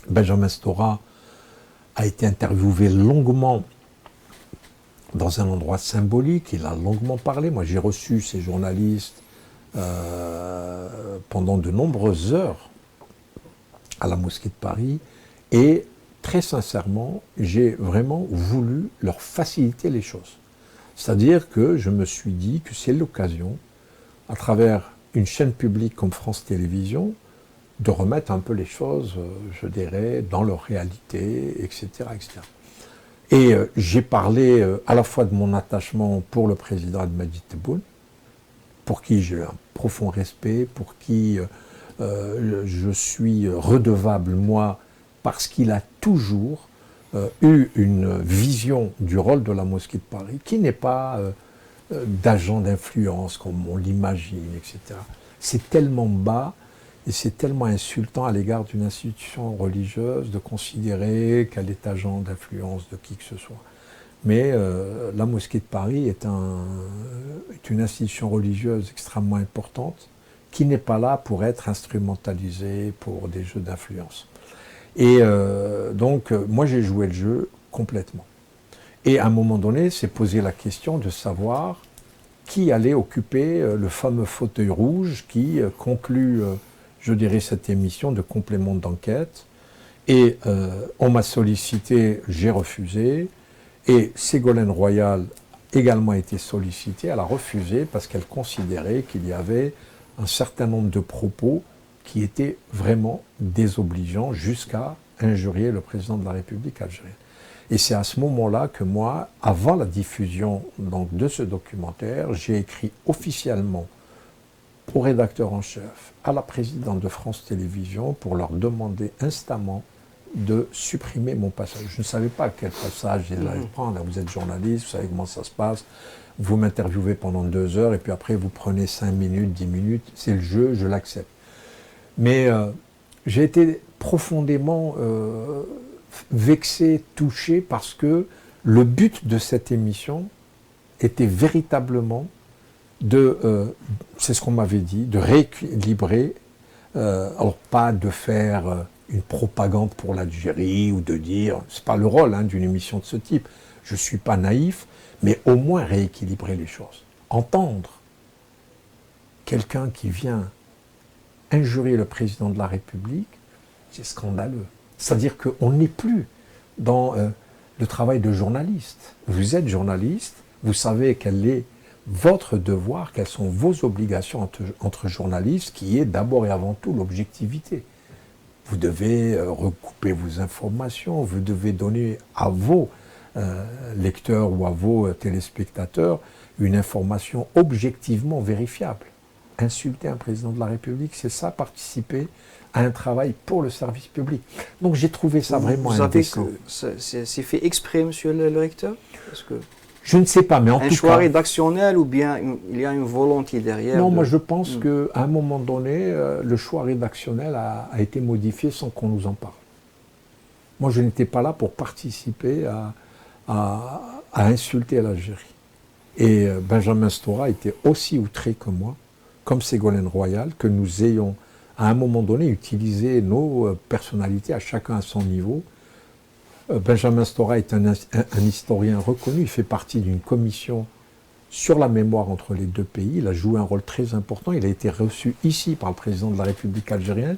Benjamin Stora a été interviewé longuement dans un endroit symbolique, il a longuement parlé. Moi, j'ai reçu ces journalistes pendant de nombreuses heures à la mosquée de Paris et très sincèrement, j'ai vraiment voulu leur faciliter les choses. C'est-à-dire que je me suis dit que c'est l'occasion, à travers une chaîne publique comme France Télévisions de remettre un peu les choses, je dirais, dans leur réalité, etc. etc. Et j'ai parlé à la fois de mon attachement pour le président Abdelmadjid Tebboune, pour qui j'ai un profond respect, pour qui je suis redevable, moi, parce qu'il a toujours eu une vision du rôle de la mosquée de Paris, qui n'est pas d'agent d'influence, comme on l'imagine, etc. C'est tellement bas et c'est tellement insultant à l'égard d'une institution religieuse de considérer qu'elle est agent d'influence de qui que ce soit. Mais la mosquée de Paris est une institution religieuse extrêmement importante qui n'est pas là pour être instrumentalisée pour des jeux d'influence. Et donc, moi j'ai joué le jeu complètement. Et à un moment donné, s'est posé la question de savoir qui allait occuper le fameux fauteuil rouge qui conclut, je dirais, cette émission de complément d'enquête. Et on m'a sollicité, j'ai refusé. Et Ségolène Royal également a été sollicitée, elle a refusé parce qu'elle considérait qu'il y avait un certain nombre de propos qui étaient vraiment désobligeants jusqu'à injurier le président de la République algérienne. Et c'est à ce moment-là que moi, avant la diffusion donc, de ce documentaire, j'ai écrit officiellement au rédacteur en chef, à la présidente de France Télévisions, pour leur demander instamment de supprimer mon passage. Je ne savais pas quel passage ils allaient prendre. Vous êtes journaliste, vous savez comment ça se passe. Vous m'interviewez pendant 2 heures et puis après vous prenez 5 minutes, 10 minutes. C'est le jeu, je l'accepte. Mais j'ai été profondément vexé, touché parce que le but de cette émission était véritablement c'est ce qu'on m'avait dit, de rééquilibrer, alors pas de faire une propagande pour l'Algérie ou de dire, c'est pas le rôle d'une émission de ce type, je ne suis pas naïf, mais au moins rééquilibrer les choses. Entendre quelqu'un qui vient injurier le président de la République, c'est scandaleux. C'est-à-dire qu'on n'est plus dans le travail de journaliste. Vous êtes journaliste, vous savez quel est votre devoir, quelles sont vos obligations entre journalistes, qui est d'abord et avant tout l'objectivité. Vous devez recouper vos informations, vous devez donner à vos lecteurs ou à vos téléspectateurs une information objectivement vérifiable. Insulter un président de la République, c'est ça, participer à un travail pour le service public. Donc j'ai trouvé ça vraiment indécent. C'est fait exprès, monsieur le recteur? Parce que je ne sais pas, mais en tout cas... Un choix rédactionnel ou bien il y a une volonté derrière? Non, moi je pense qu'à un moment donné, le choix rédactionnel a été modifié sans qu'on nous en parle. Moi je n'étais pas là pour participer à insulter l'Algérie. Et Benjamin Stora était aussi outré que moi, comme Ségolène Royal, que nous ayons à un moment donné utilisé nos personnalités, à chacun à son niveau. Benjamin Stora est un historien reconnu, il fait partie d'une commission sur la mémoire entre les deux pays, il a joué un rôle très important, il a été reçu ici par le président de la République algérienne,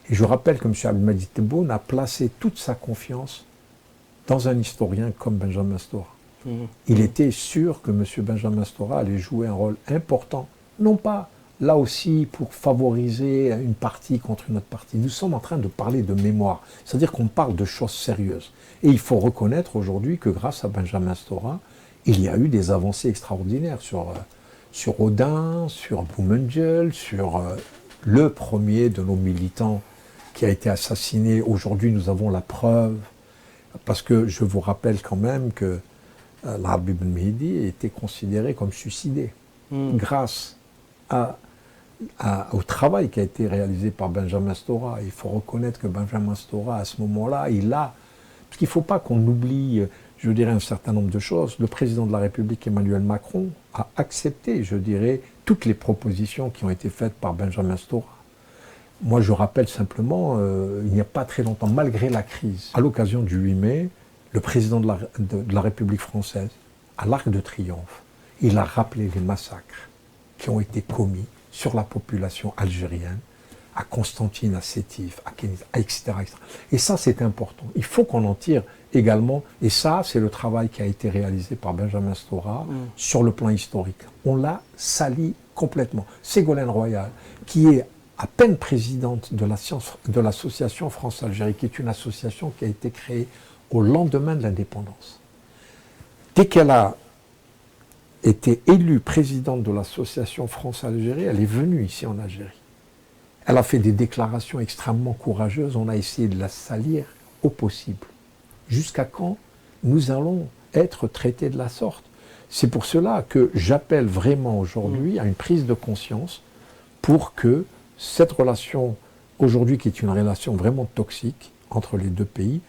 et je rappelle que M. Abdelmadjid Tebboune a placé toute sa confiance dans un historien comme Benjamin Stora. Il était sûr que M. Benjamin Stora allait jouer un rôle important, non pas là aussi pour favoriser une partie contre une autre partie. Nous sommes en train de parler de mémoire, c'est-à-dire qu'on parle de choses sérieuses. Et il faut reconnaître aujourd'hui que grâce à Benjamin Stora, il y a eu des avancées extraordinaires sur Odin, sur Boumendjel, sur le premier de nos militants qui a été assassiné. Aujourd'hui, nous avons la preuve, parce que je vous rappelle quand même que l'Arab ibn Mehdi était considéré comme suicidé grâce au travail qui a été réalisé par Benjamin Stora. Il faut reconnaître que Benjamin Stora, à ce moment-là, parce qu'il ne faut pas qu'on oublie, je dirais, un certain nombre de choses. Le président de la République, Emmanuel Macron, a accepté, je dirais, toutes les propositions qui ont été faites par Benjamin Stora. Moi, je rappelle simplement, il n'y a pas très longtemps, malgré la crise, à l'occasion du 8 mai, le président de la République française, à l'Arc de Triomphe, il a rappelé les massacres qui ont été commis sur la population algérienne, à Constantine, à Sétif, à Kenitra, etc., etc. Et ça, c'est important. Il faut qu'on en tire également, et ça, c'est le travail qui a été réalisé par Benjamin Stora sur le plan historique. On l'a sali complètement. Ségolène Royal, qui est à peine présidente de l'association France-Algérie, qui est une association qui a été créée au lendemain de l'indépendance. Dès qu'elle a été élue présidente de l'association France-Algérie, elle est venue ici en Algérie. Elle a fait des déclarations extrêmement courageuses, on a essayé de la salir au possible. Jusqu'à quand nous allons être traités de la sorte? C'est pour cela que j'appelle vraiment aujourd'hui à une prise de conscience pour que cette relation, aujourd'hui qui est une relation vraiment toxique entre les deux pays,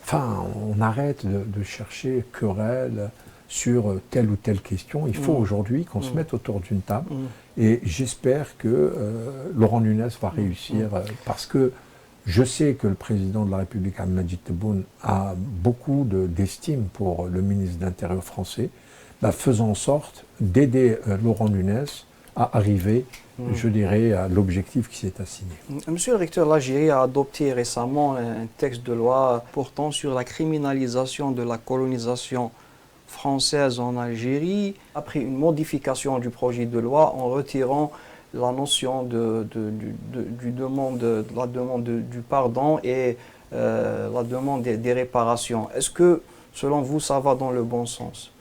enfin, on arrête de chercher querelle sur telle ou telle question. Il faut aujourd'hui qu'on se mette autour d'une table et j'espère que Laurent Nunez va réussir parce que je sais que le président de la République, Abdelmadjid Tebboune, a beaucoup d'estime pour le ministre de l'Intérieur français, faisant en sorte d'aider Laurent Nunez à arriver, je dirais, à l'objectif qui s'est assigné. Monsieur le recteur, l'Algérie a adopté récemment un texte de loi portant sur la criminalisation de la colonisation française en Algérie, après une modification du projet de loi en retirant la notion de la demande du pardon et la demande des réparations. Est-ce que, selon vous, ça va dans le bon sens?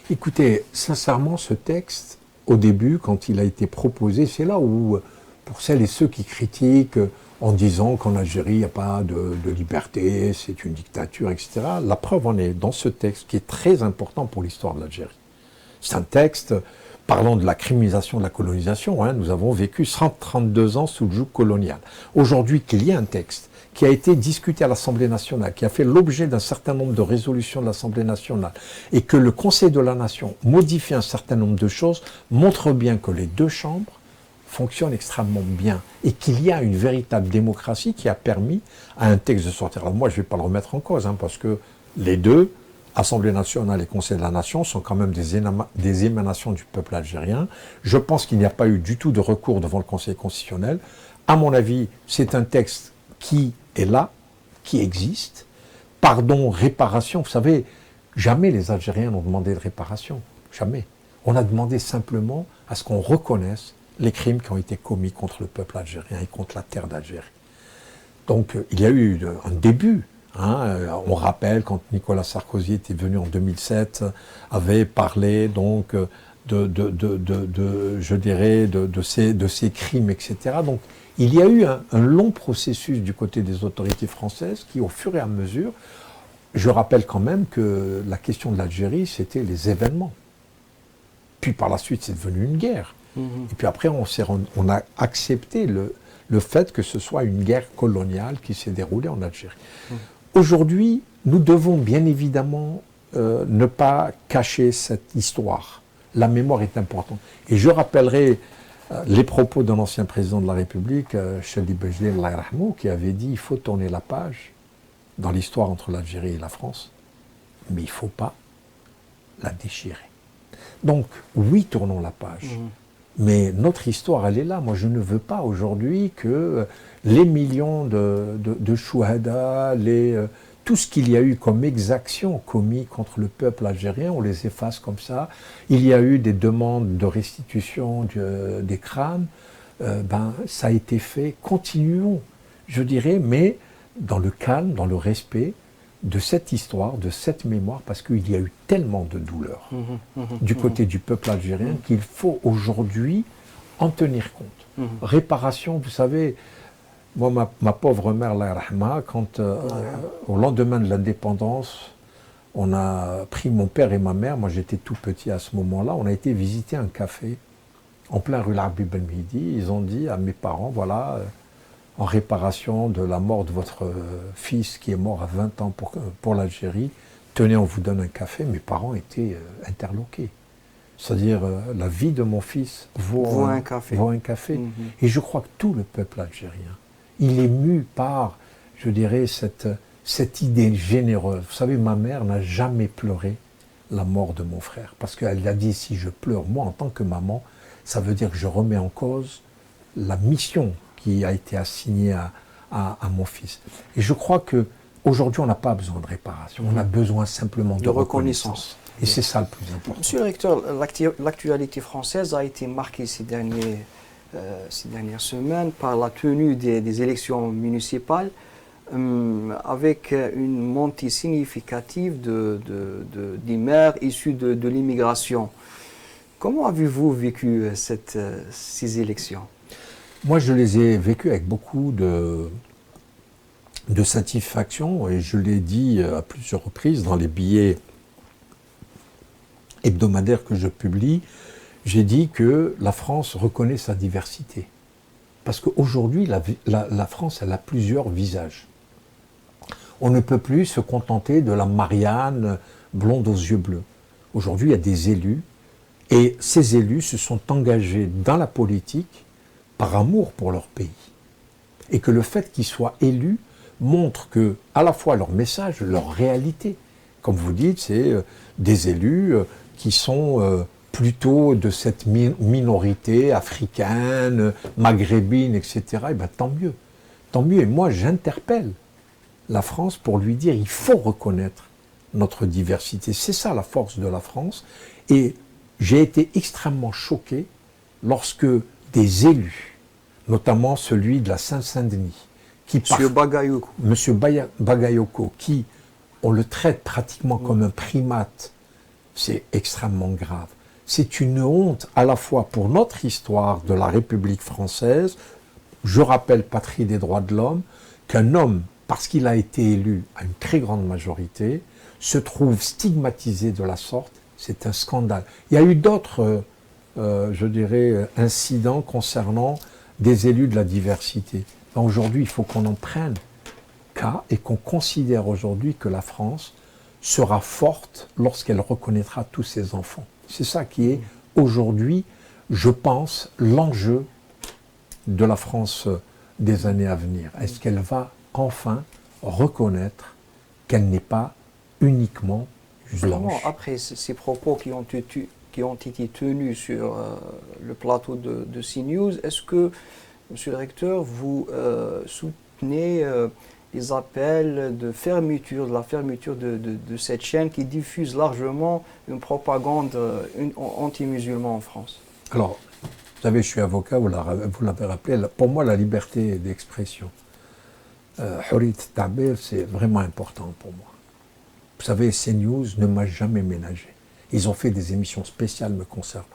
Écoutez, sincèrement, ce texte, au début, quand il a été proposé, c'est là où, pour celles et ceux qui critiquent en disant qu'en Algérie, il n'y a pas de liberté, c'est une dictature, etc., la preuve en est dans ce texte qui est très important pour l'histoire de l'Algérie. C'est un texte parlant de la criminalisation de la colonisation. Nous avons vécu 132 ans sous le joug colonial. Aujourd'hui, qu'il y ait un texte qui a été discuté à l'Assemblée nationale, qui a fait l'objet d'un certain nombre de résolutions de l'Assemblée nationale, et que le Conseil de la Nation modifie un certain nombre de choses, montre bien que les deux chambres fonctionnent extrêmement bien, et qu'il y a une véritable démocratie qui a permis à un texte de sortir. Alors moi, je ne vais pas le remettre en cause, parce que les deux, Assemblée nationale et Conseil de la Nation, sont quand même des émanations du peuple algérien. Je pense qu'il n'y a pas eu du tout de recours devant le Conseil constitutionnel. À mon avis, c'est un texte qui est là, qui existe. Pardon, réparation, vous savez, jamais les Algériens n'ont demandé de réparation. Jamais. On a demandé simplement à ce qu'on reconnaisse les crimes qui ont été commis contre le peuple algérien et contre la terre d'Algérie. Donc il y a eu un début. On rappelle quand Nicolas Sarkozy était venu en 2007, avait parlé donc je dirais de ces crimes, etc. Donc il y a eu un long processus du côté des autorités françaises qui, au fur et à mesure, je rappelle quand même que la question de l'Algérie, c'était les événements. Puis par la suite, c'est devenu une guerre. Et puis après, on a accepté le fait que ce soit une guerre coloniale qui s'est déroulée en Algérie. Aujourd'hui, nous devons bien évidemment ne pas cacher cette histoire. La mémoire est importante. Et je rappellerai les propos d'un ancien président de la République, Chadi Bejdé, qui avait dit « il faut tourner la page dans l'histoire entre l'Algérie et la France, mais il ne faut pas la déchirer ». Donc, oui, tournons la page. Mais notre histoire, elle est là. Moi, je ne veux pas aujourd'hui que les millions de chouhada, tout ce qu'il y a eu comme exactions commis contre le peuple algérien, on les efface comme ça. Il y a eu des demandes de restitution des crânes. Ça a été fait. Continuons, je dirais, mais dans le calme, dans le respect de cette histoire, de cette mémoire, parce qu'il y a eu tellement de douleurs du côté du peuple algérien qu'il faut aujourd'hui en tenir compte. Réparation, vous savez, moi, ma pauvre mère, la rahma, quand au lendemain de l'indépendance, on a pris mon père et ma mère, moi j'étais tout petit à ce moment-là, on a été visiter un café en plein rue Larbi Ben Midi. Ils ont dit à mes parents, voilà, en réparation de la mort de votre fils qui est mort à 20 ans pour l'Algérie, tenez, on vous donne un café. Mes parents étaient interloqués. C'est-à-dire, la vie de mon fils vaut un café. Et je crois que tout le peuple algérien, il est mu par, je dirais, cette idée généreuse. Vous savez, ma mère n'a jamais pleuré la mort de mon frère. Parce qu'elle a dit, si je pleure, moi, en tant que maman, ça veut dire que je remets en cause la mission qui a été assignée à mon fils. Et je crois qu'aujourd'hui, on n'a pas besoin de réparation. On a besoin simplement de reconnaissance. Et c'est ça le plus important. Monsieur le recteur, l'actualité française a été marquée ces dernières semaines par la tenue des élections municipales avec une montée significative des maires issus de l'immigration. Comment avez-vous vécu ces élections? Moi, je les ai vécues avec beaucoup de satisfaction, et je l'ai dit à plusieurs reprises dans les billets hebdomadaires que je publie. J'ai dit que la France reconnaît sa diversité. Parce qu'aujourd'hui, la France, elle a plusieurs visages. On ne peut plus se contenter de la Marianne blonde aux yeux bleus. Aujourd'hui, il y a des élus, et ces élus se sont engagés dans la politique par amour pour leur pays. Et que le fait qu'ils soient élus montre que, à la fois leur message, leur réalité. Comme vous dites, c'est des élus qui sont plutôt de cette minorité africaine, maghrébine, etc. Et bien tant mieux. Tant mieux. Et moi, j'interpelle la France pour lui dire il faut reconnaître notre diversité. C'est ça la force de la France. Et j'ai été extrêmement choqué lorsque des élus, notamment celui de la Seine-Saint-Denis, Monsieur Bagayoko, qui, on le traite pratiquement comme un primate, c'est extrêmement grave. C'est une honte à la fois pour notre histoire de la République française. Je rappelle, patrie des droits de l'homme, qu'un homme, parce qu'il a été élu à une très grande majorité, se trouve stigmatisé de la sorte. C'est un scandale. Il y a eu d'autres, je dirais, incidents concernant des élus de la diversité. Aujourd'hui, il faut qu'on en prenne cas et qu'on considère aujourd'hui que la France sera forte lorsqu'elle reconnaîtra tous ses enfants. C'est ça qui est aujourd'hui, je pense, l'enjeu de la France des années à venir. Est-ce qu'elle va enfin reconnaître qu'elle n'est pas uniquement blanche? Après ces propos qui ont été tenus sur le plateau de CNews, est-ce que, Monsieur le recteur, vous soutenez les appels de la fermeture de cette chaîne qui diffuse largement une propagande anti-musulmane en France? Alors, vous savez, je suis avocat, vous l'avez rappelé, pour moi la liberté d'expression, Hurriyat Ta'bir, c'est vraiment important pour moi. Vous savez, CNews ne m'a jamais ménagé. Ils ont fait des émissions spéciales me concernant.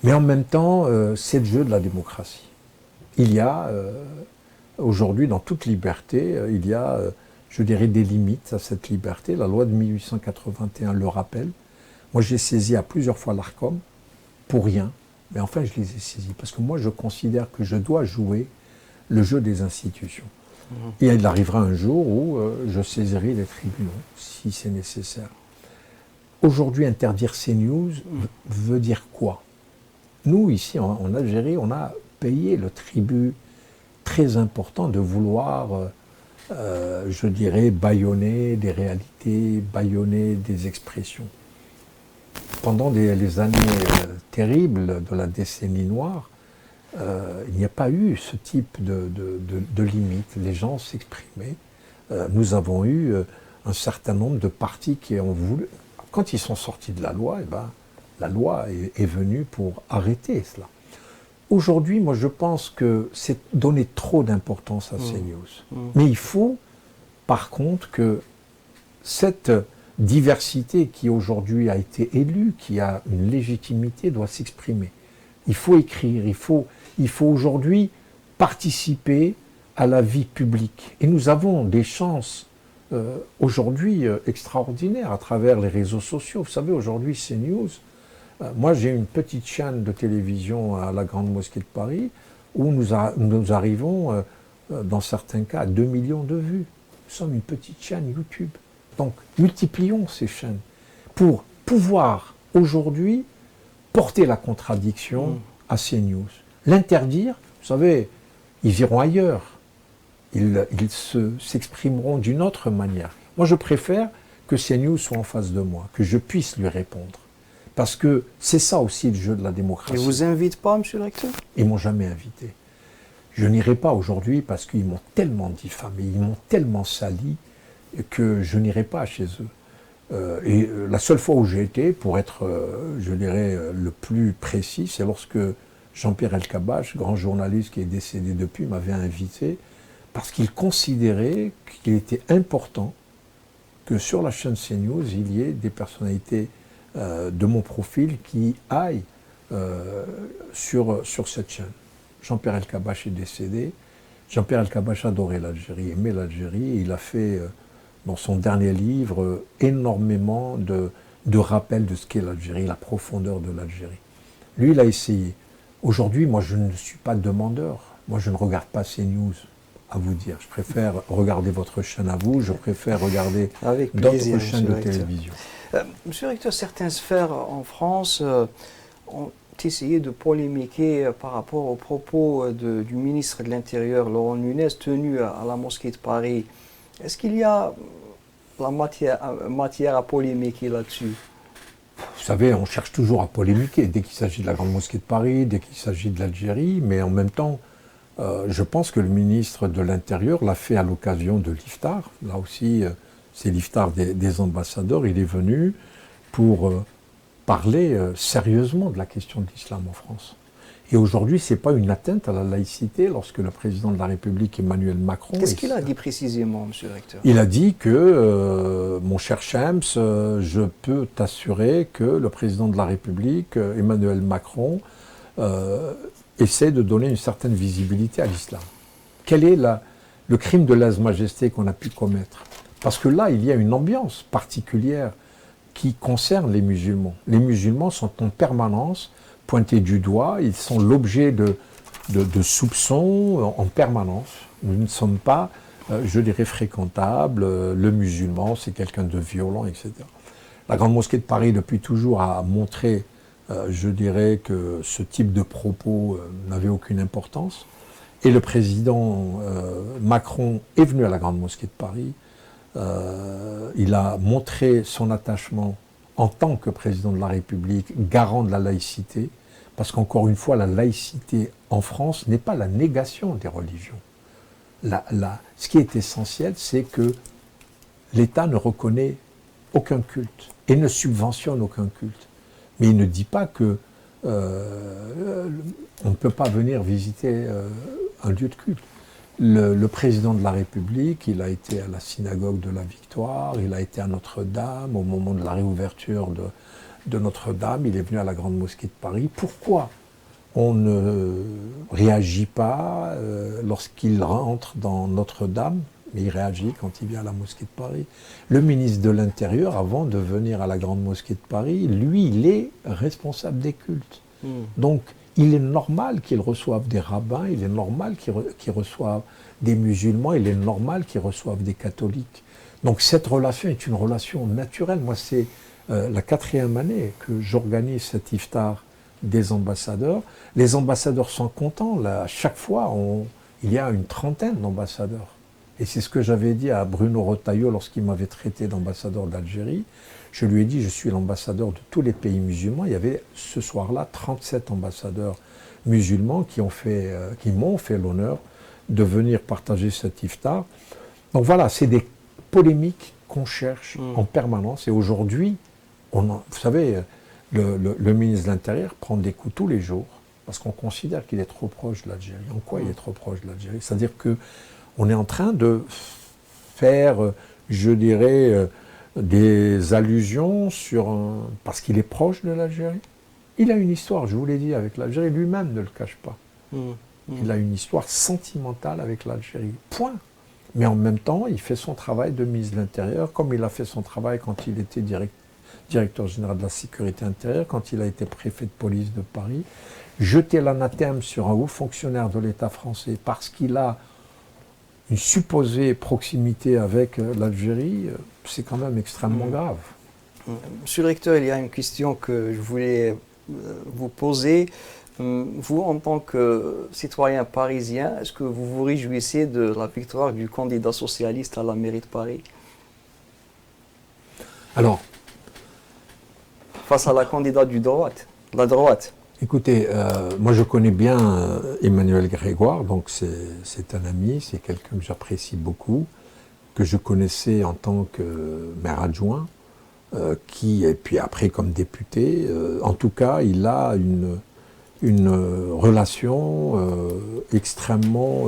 Mais en même temps, c'est le jeu de la démocratie. Il y a, aujourd'hui, dans toute liberté, il y a, je dirais, des limites à cette liberté. La loi de 1881 le rappelle. Moi, j'ai saisi à plusieurs fois l'Arcom, pour rien, mais enfin, je les ai saisis. Parce que moi, je considère que je dois jouer le jeu des institutions. Et il arrivera un jour où je saisirai les tribunaux, si c'est nécessaire. Aujourd'hui, interdire CNews veut dire quoi? Nous, ici, en Algérie, on a payé le tribut très important de vouloir, je dirais, bâillonner des réalités, bâillonner des expressions. Pendant les années terribles de la décennie noire, il n'y a pas eu ce type de limite. Les gens s'exprimaient. Nous avons eu un certain nombre de partis qui ont voulu... Quand ils sont sortis de la loi, la loi est venue pour arrêter cela. Aujourd'hui, moi, je pense que c'est donner trop d'importance à CNews. Mais il faut, par contre, que cette diversité qui aujourd'hui a été élue, qui a une légitimité, doit s'exprimer. Il faut écrire, il faut aujourd'hui participer à la vie publique. Et nous avons des chances aujourd'hui extraordinaires à travers les réseaux sociaux. Vous savez, aujourd'hui, CNews, moi j'ai une petite chaîne de télévision à la Grande Mosquée de Paris où nous arrivons, dans certains cas, à 2 millions de vues. Nous sommes une petite chaîne YouTube. Donc, multiplions ces chaînes pour pouvoir aujourd'hui porter la contradiction à CNews. L'interdire, vous savez, ils iront ailleurs. Ils s'exprimeront d'une autre manière. Moi, je préfère que CNews soit en face de moi, que je puisse lui répondre. Parce que c'est ça aussi le jeu de la démocratie. Ils ne vous invitent pas, monsieur le recteur? Ils ne m'ont jamais invité. Je n'irai pas aujourd'hui parce qu'ils m'ont tellement diffamé, ils m'ont tellement sali que je n'irai pas chez eux. La seule fois où j'ai été, pour être, je dirais, le plus précis, c'est lorsque Jean-Pierre Elkabbach, grand journaliste qui est décédé depuis, m'avait invité, parce qu'il considérait qu'il était important que sur la chaîne CNews, il y ait des personnalités de mon profil qui aillent sur cette chaîne. Jean-Pierre Elkabbach est décédé. Jean-Pierre Elkabbach adorait l'Algérie, aimait l'Algérie. Il a fait, dans son dernier livre, énormément de rappels de ce qu'est l'Algérie, la profondeur de l'Algérie. Lui, il a essayé. Aujourd'hui, moi, je ne suis pas demandeur. Moi, je ne regarde pas CNews, à vous dire. Je préfère regarder votre chaîne à vous, je préfère regarder d'autres chaînes de télévision. Monsieur le recteur, certaines sphères en France ont essayé de polémiquer par rapport aux propos du ministre de l'Intérieur, Laurent Nunez, tenu à la mosquée de Paris. Est-ce qu'il y a la matière à polémiquer là-dessus? Vous savez, on cherche toujours à polémiquer, dès qu'il s'agit de la Grande Mosquée de Paris, dès qu'il s'agit de l'Algérie, mais en même temps, je pense que le ministre de l'Intérieur l'a fait à l'occasion de l'Iftar. Là aussi, c'est l'Iftar des ambassadeurs. Il est venu pour parler sérieusement de la question de l'islam en France. Et aujourd'hui, ce n'est pas une atteinte à la laïcité lorsque le président de la République, Emmanuel Macron... Qu'est-ce qu'il a dit précisément, monsieur le recteur? Il a dit que, mon cher Shams, je peux t'assurer que le président de la République, Emmanuel Macron, essaie de donner une certaine visibilité à l'islam. Quel est le crime de lèse-majesté qu'on a pu commettre? Parce que là, il y a une ambiance particulière qui concerne les musulmans. Les musulmans sont en permanence pointés du doigt, ils sont l'objet de soupçons en permanence. Nous ne sommes pas, je dirais, fréquentables. Le musulman, c'est quelqu'un de violent, etc. La Grande Mosquée de Paris, depuis toujours, a montré, je dirais, que ce type de propos n'avait aucune importance. Et le président Macron est venu à la Grande Mosquée de Paris. Il a montré son attachement en tant que président de la République, garant de la laïcité, parce qu'encore une fois, la laïcité en France n'est pas la négation des religions. Ce qui est essentiel, c'est que l'État ne reconnaît aucun culte et ne subventionne aucun culte. Mais il ne dit pas que on ne peut pas venir visiter un lieu de culte. Le président de la République, il a été à la synagogue de la Victoire, il a été à Notre-Dame, au moment de la réouverture de Notre-Dame, il est venu à la Grande Mosquée de Paris. Pourquoi on ne réagit pas lorsqu'il rentre dans Notre-Dame, mais il réagit quand il vient à la Mosquée de Paris? Le ministre de l'Intérieur, avant de venir à la Grande Mosquée de Paris, lui, il est responsable des cultes. Donc, il est normal qu'il reçoive des rabbins, il est normal qu'il reçoive des musulmans, il est normal qu'il reçoive des catholiques. Donc cette relation est une relation naturelle. Moi, c'est la 4e année que j'organise cet iftar des ambassadeurs. Les ambassadeurs sont contents. Là, à chaque fois, il y a une trentaine d'ambassadeurs. Et c'est ce que j'avais dit à Bruno Retailleau lorsqu'il m'avait traité d'ambassadeur d'Algérie. Je lui ai dit, je suis l'ambassadeur de tous les pays musulmans. Il y avait ce soir-là 37 ambassadeurs musulmans qui m'ont fait l'honneur de venir partager cet iftar. Donc voilà, c'est des polémiques qu'on cherche en permanence. Et aujourd'hui, vous savez, le ministre de l'Intérieur prend des coups tous les jours parce qu'on considère qu'il est trop proche de l'Algérie. En quoi il est trop proche de l'Algérie? C'est-à-dire qu'on est en train de faire, je dirais, des allusions parce qu'il est proche de l'Algérie. Il a une histoire, je vous l'ai dit, avec l'Algérie, lui-même ne le cache pas. Il a une histoire sentimentale avec l'Algérie, point. Mais en même temps, il fait son travail de ministre de l'Intérieur, comme il a fait son travail quand il était directeur général de la sécurité intérieure, quand il a été préfet de police de Paris. Jeter l'anathème sur un haut fonctionnaire de l'État français parce qu'il a une supposée proximité avec l'Algérie, c'est quand même extrêmement grave. Monsieur le recteur, il y a une question que je voulais vous poser. Vous, en tant que citoyen parisien, est-ce que vous vous réjouissez de la victoire du candidat socialiste à la mairie de Paris? Alors, face à la candidate de la droite. Écoutez, moi je connais bien Emmanuel Grégoire, donc c'est un ami, c'est quelqu'un que j'apprécie beaucoup, que je connaissais en tant que maire adjoint. et puis après comme député, en tout cas, il a une relation extrêmement,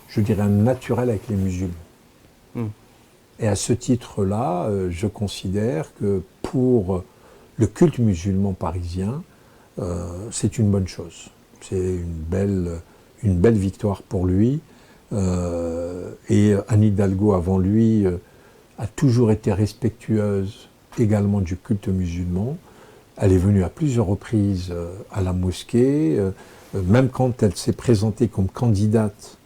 je dirais, naturelle avec les musulmans. Hmm. Et à ce titre-là, je considère que pour le culte musulman parisien, c'est une bonne chose. C'est une belle victoire pour lui. Et Anne Hidalgo, avant lui, a toujours été respectueuse également du culte musulman. Elle est venue à plusieurs reprises à la mosquée, même quand elle s'est présentée comme candidate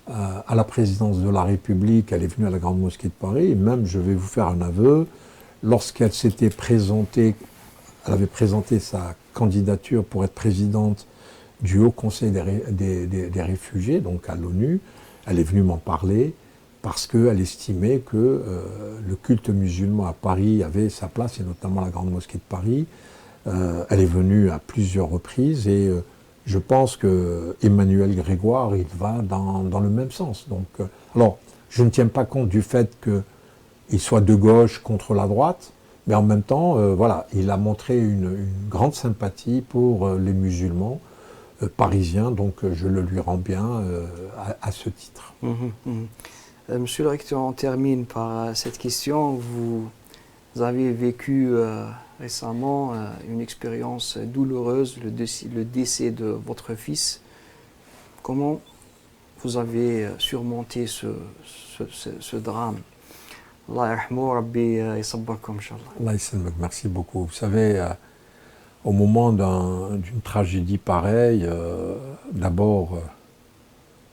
à la présidence de la République, elle est venue à la Grande Mosquée de Paris, et même, je vais vous faire un aveu, lorsqu'elle s'était présentée, elle avait présenté sa candidature pour être présidente du Haut Conseil des réfugiés, donc à l'ONU, elle est venue m'en parler, parce qu'elle estimait que le culte musulman à Paris avait sa place, et notamment la Grande Mosquée de Paris. Elle est venue à plusieurs reprises, et je pense que Emmanuel Grégoire, il va dans le même sens. Donc, alors, je ne tiens pas compte du fait qu'il soit de gauche contre la droite, mais en même temps, voilà, il a montré une grande sympathie pour les musulmans parisiens, donc je le lui rends bien à ce titre. Monsieur le recteur, on termine par cette question. Vous avez vécu récemment une expérience douloureuse, le décès de votre fils. Comment vous avez surmonté ce drame? Allah yarhamou, Rabbi yasabbakum, Inch'Allah. Allah yassalmak, merci beaucoup. Vous savez, au moment d'une tragédie pareille, d'abord,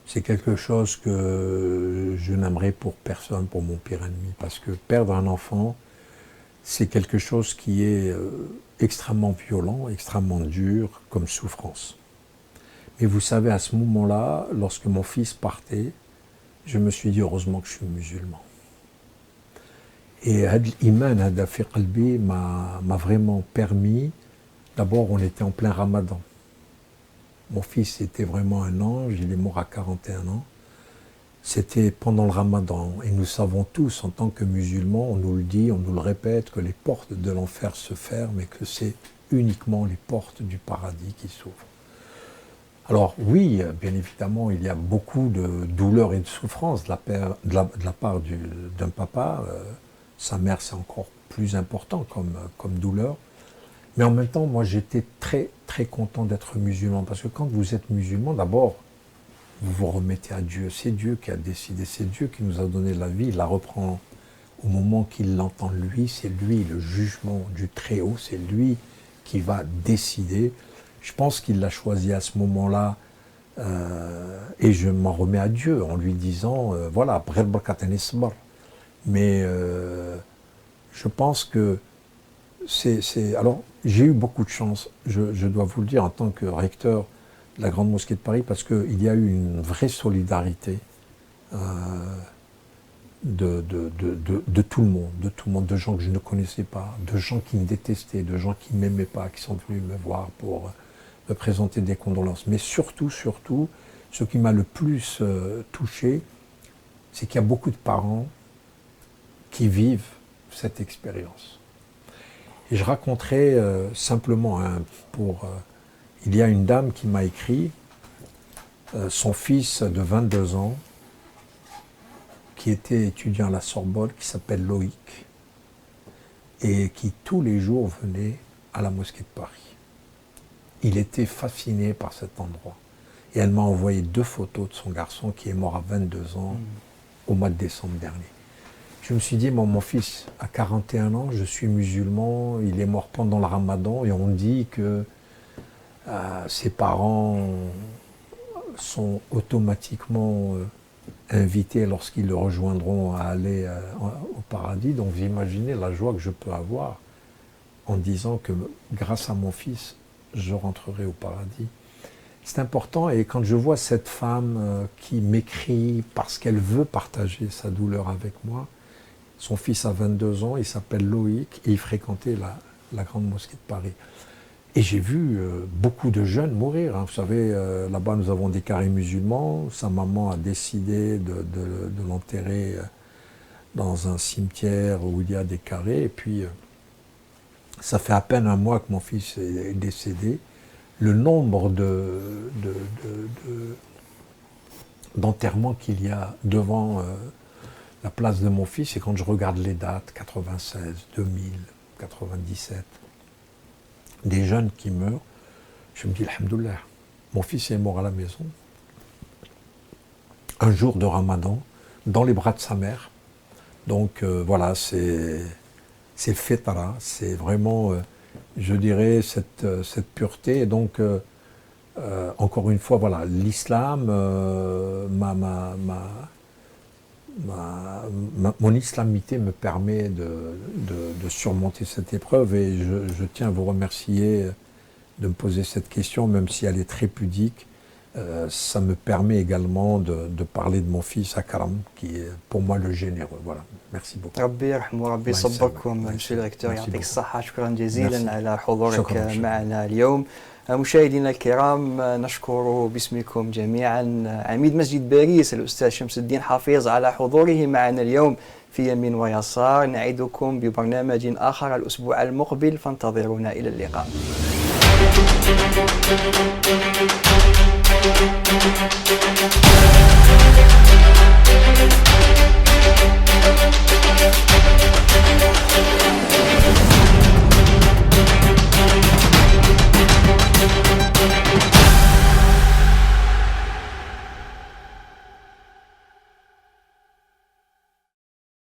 c'est quelque chose que je n'aimerais pour personne, pour mon pire ennemi, parce que perdre un enfant, c'est quelque chose qui est extrêmement violent, extrêmement dur comme souffrance. Mais vous savez, à ce moment-là, lorsque mon fils partait, je me suis dit heureusement que je suis musulman. Et l'iman hada fi qalbi m'a vraiment permis, d'abord on était en plein ramadan. Mon fils était vraiment un ange, il est mort à 41 ans. C'était pendant le ramadan, et nous savons tous, en tant que musulmans, on nous le dit, on nous le répète, que les portes de l'enfer se ferment et que c'est uniquement les portes du paradis qui s'ouvrent. Alors oui, bien évidemment, il y a beaucoup de douleur et de souffrance de la part d'un papa. Sa mère, c'est encore plus important comme douleur. Mais en même temps, moi, j'étais très, très content d'être musulman. Parce que quand vous êtes musulman, d'abord, vous vous remettez à Dieu. C'est Dieu qui a décidé, c'est Dieu qui nous a donné la vie. Il la reprend au moment qu'il l'entend lui. C'est lui, le jugement du Très-Haut. C'est lui qui va décider. Je pense qu'il l'a choisi à ce moment-là. Et je m'en remets à Dieu en lui disant, voilà, mais je pense que alors, j'ai eu beaucoup de chance, je dois vous le dire, en tant que recteur de la Grande Mosquée de Paris, parce qu'il y a eu une vraie solidarité de tout le monde, de gens que je ne connaissais pas, de gens qui me détestaient, de gens qui ne m'aimaient pas, qui sont venus me voir pour me présenter des condoléances. Mais surtout, ce qui m'a le plus touché, c'est qu'il y a beaucoup de parents qui vivent cette expérience. Et je raconterai simplement, il y a une dame qui m'a écrit, son fils de 22 ans, qui était étudiant à la Sorbonne, qui s'appelle Loïc, et qui tous les jours venait à la mosquée de Paris. Il était fasciné par cet endroit. Et elle m'a envoyé 2 photos de son garçon qui est mort à 22 ans au mois de décembre dernier. Je me suis dit, mon fils a 41 ans, je suis musulman, il est mort pendant le ramadan, et on dit que ses parents sont automatiquement invités lorsqu'ils le rejoindront à aller au paradis. Donc vous imaginez la joie que je peux avoir en disant que grâce à mon fils, je rentrerai au paradis. C'est important, et quand je vois cette femme qui m'écrit parce qu'elle veut partager sa douleur avec moi, son fils a 22 ans, il s'appelle Loïc, et il fréquentait la Grande Mosquée de Paris. Et j'ai vu beaucoup de jeunes mourir. Vous savez, là-bas, nous avons des carrés musulmans. Sa maman a décidé de l'enterrer dans un cimetière où il y a des carrés. Et puis, Ça fait à peine un mois que mon fils est décédé. Le nombre d'enterrements qu'il y a devant la place de mon fils, et quand je regarde les dates, 96, 2000, 97, des jeunes qui meurent, je me dis, alhamdoulilah, mon fils est mort à la maison, un jour de Ramadan, dans les bras de sa mère. Donc voilà, c'est le fitra, c'est vraiment, je dirais, cette pureté. Et donc, encore une fois, voilà, l'islam, mon islamité me permet de surmonter cette épreuve, et je tiens à vous remercier de me poser cette question, même si elle est très pudique. Ça me permet également de parler de mon fils Akram, qui est pour moi le généreux. Voilà, merci beaucoup. ربي يرحمه وربي الله يسلمك. يصبركم الله مسيو يسلمك. الدكتور، Merci يعطيك beaucoup. الصحة. شكرا جزيلا Merci. على حضورك شكراً. معنا اليوم. مشاهدينا الكرام، نشكر باسمكم جميعا عميد مسجد باريس الأستاذ شمس الدين حفيظ على حضوره معنا اليوم في يمين ويسار. نعدكم ببرنامج آخر الأسبوع المقبل، فانتظرونا. إلى اللقاء.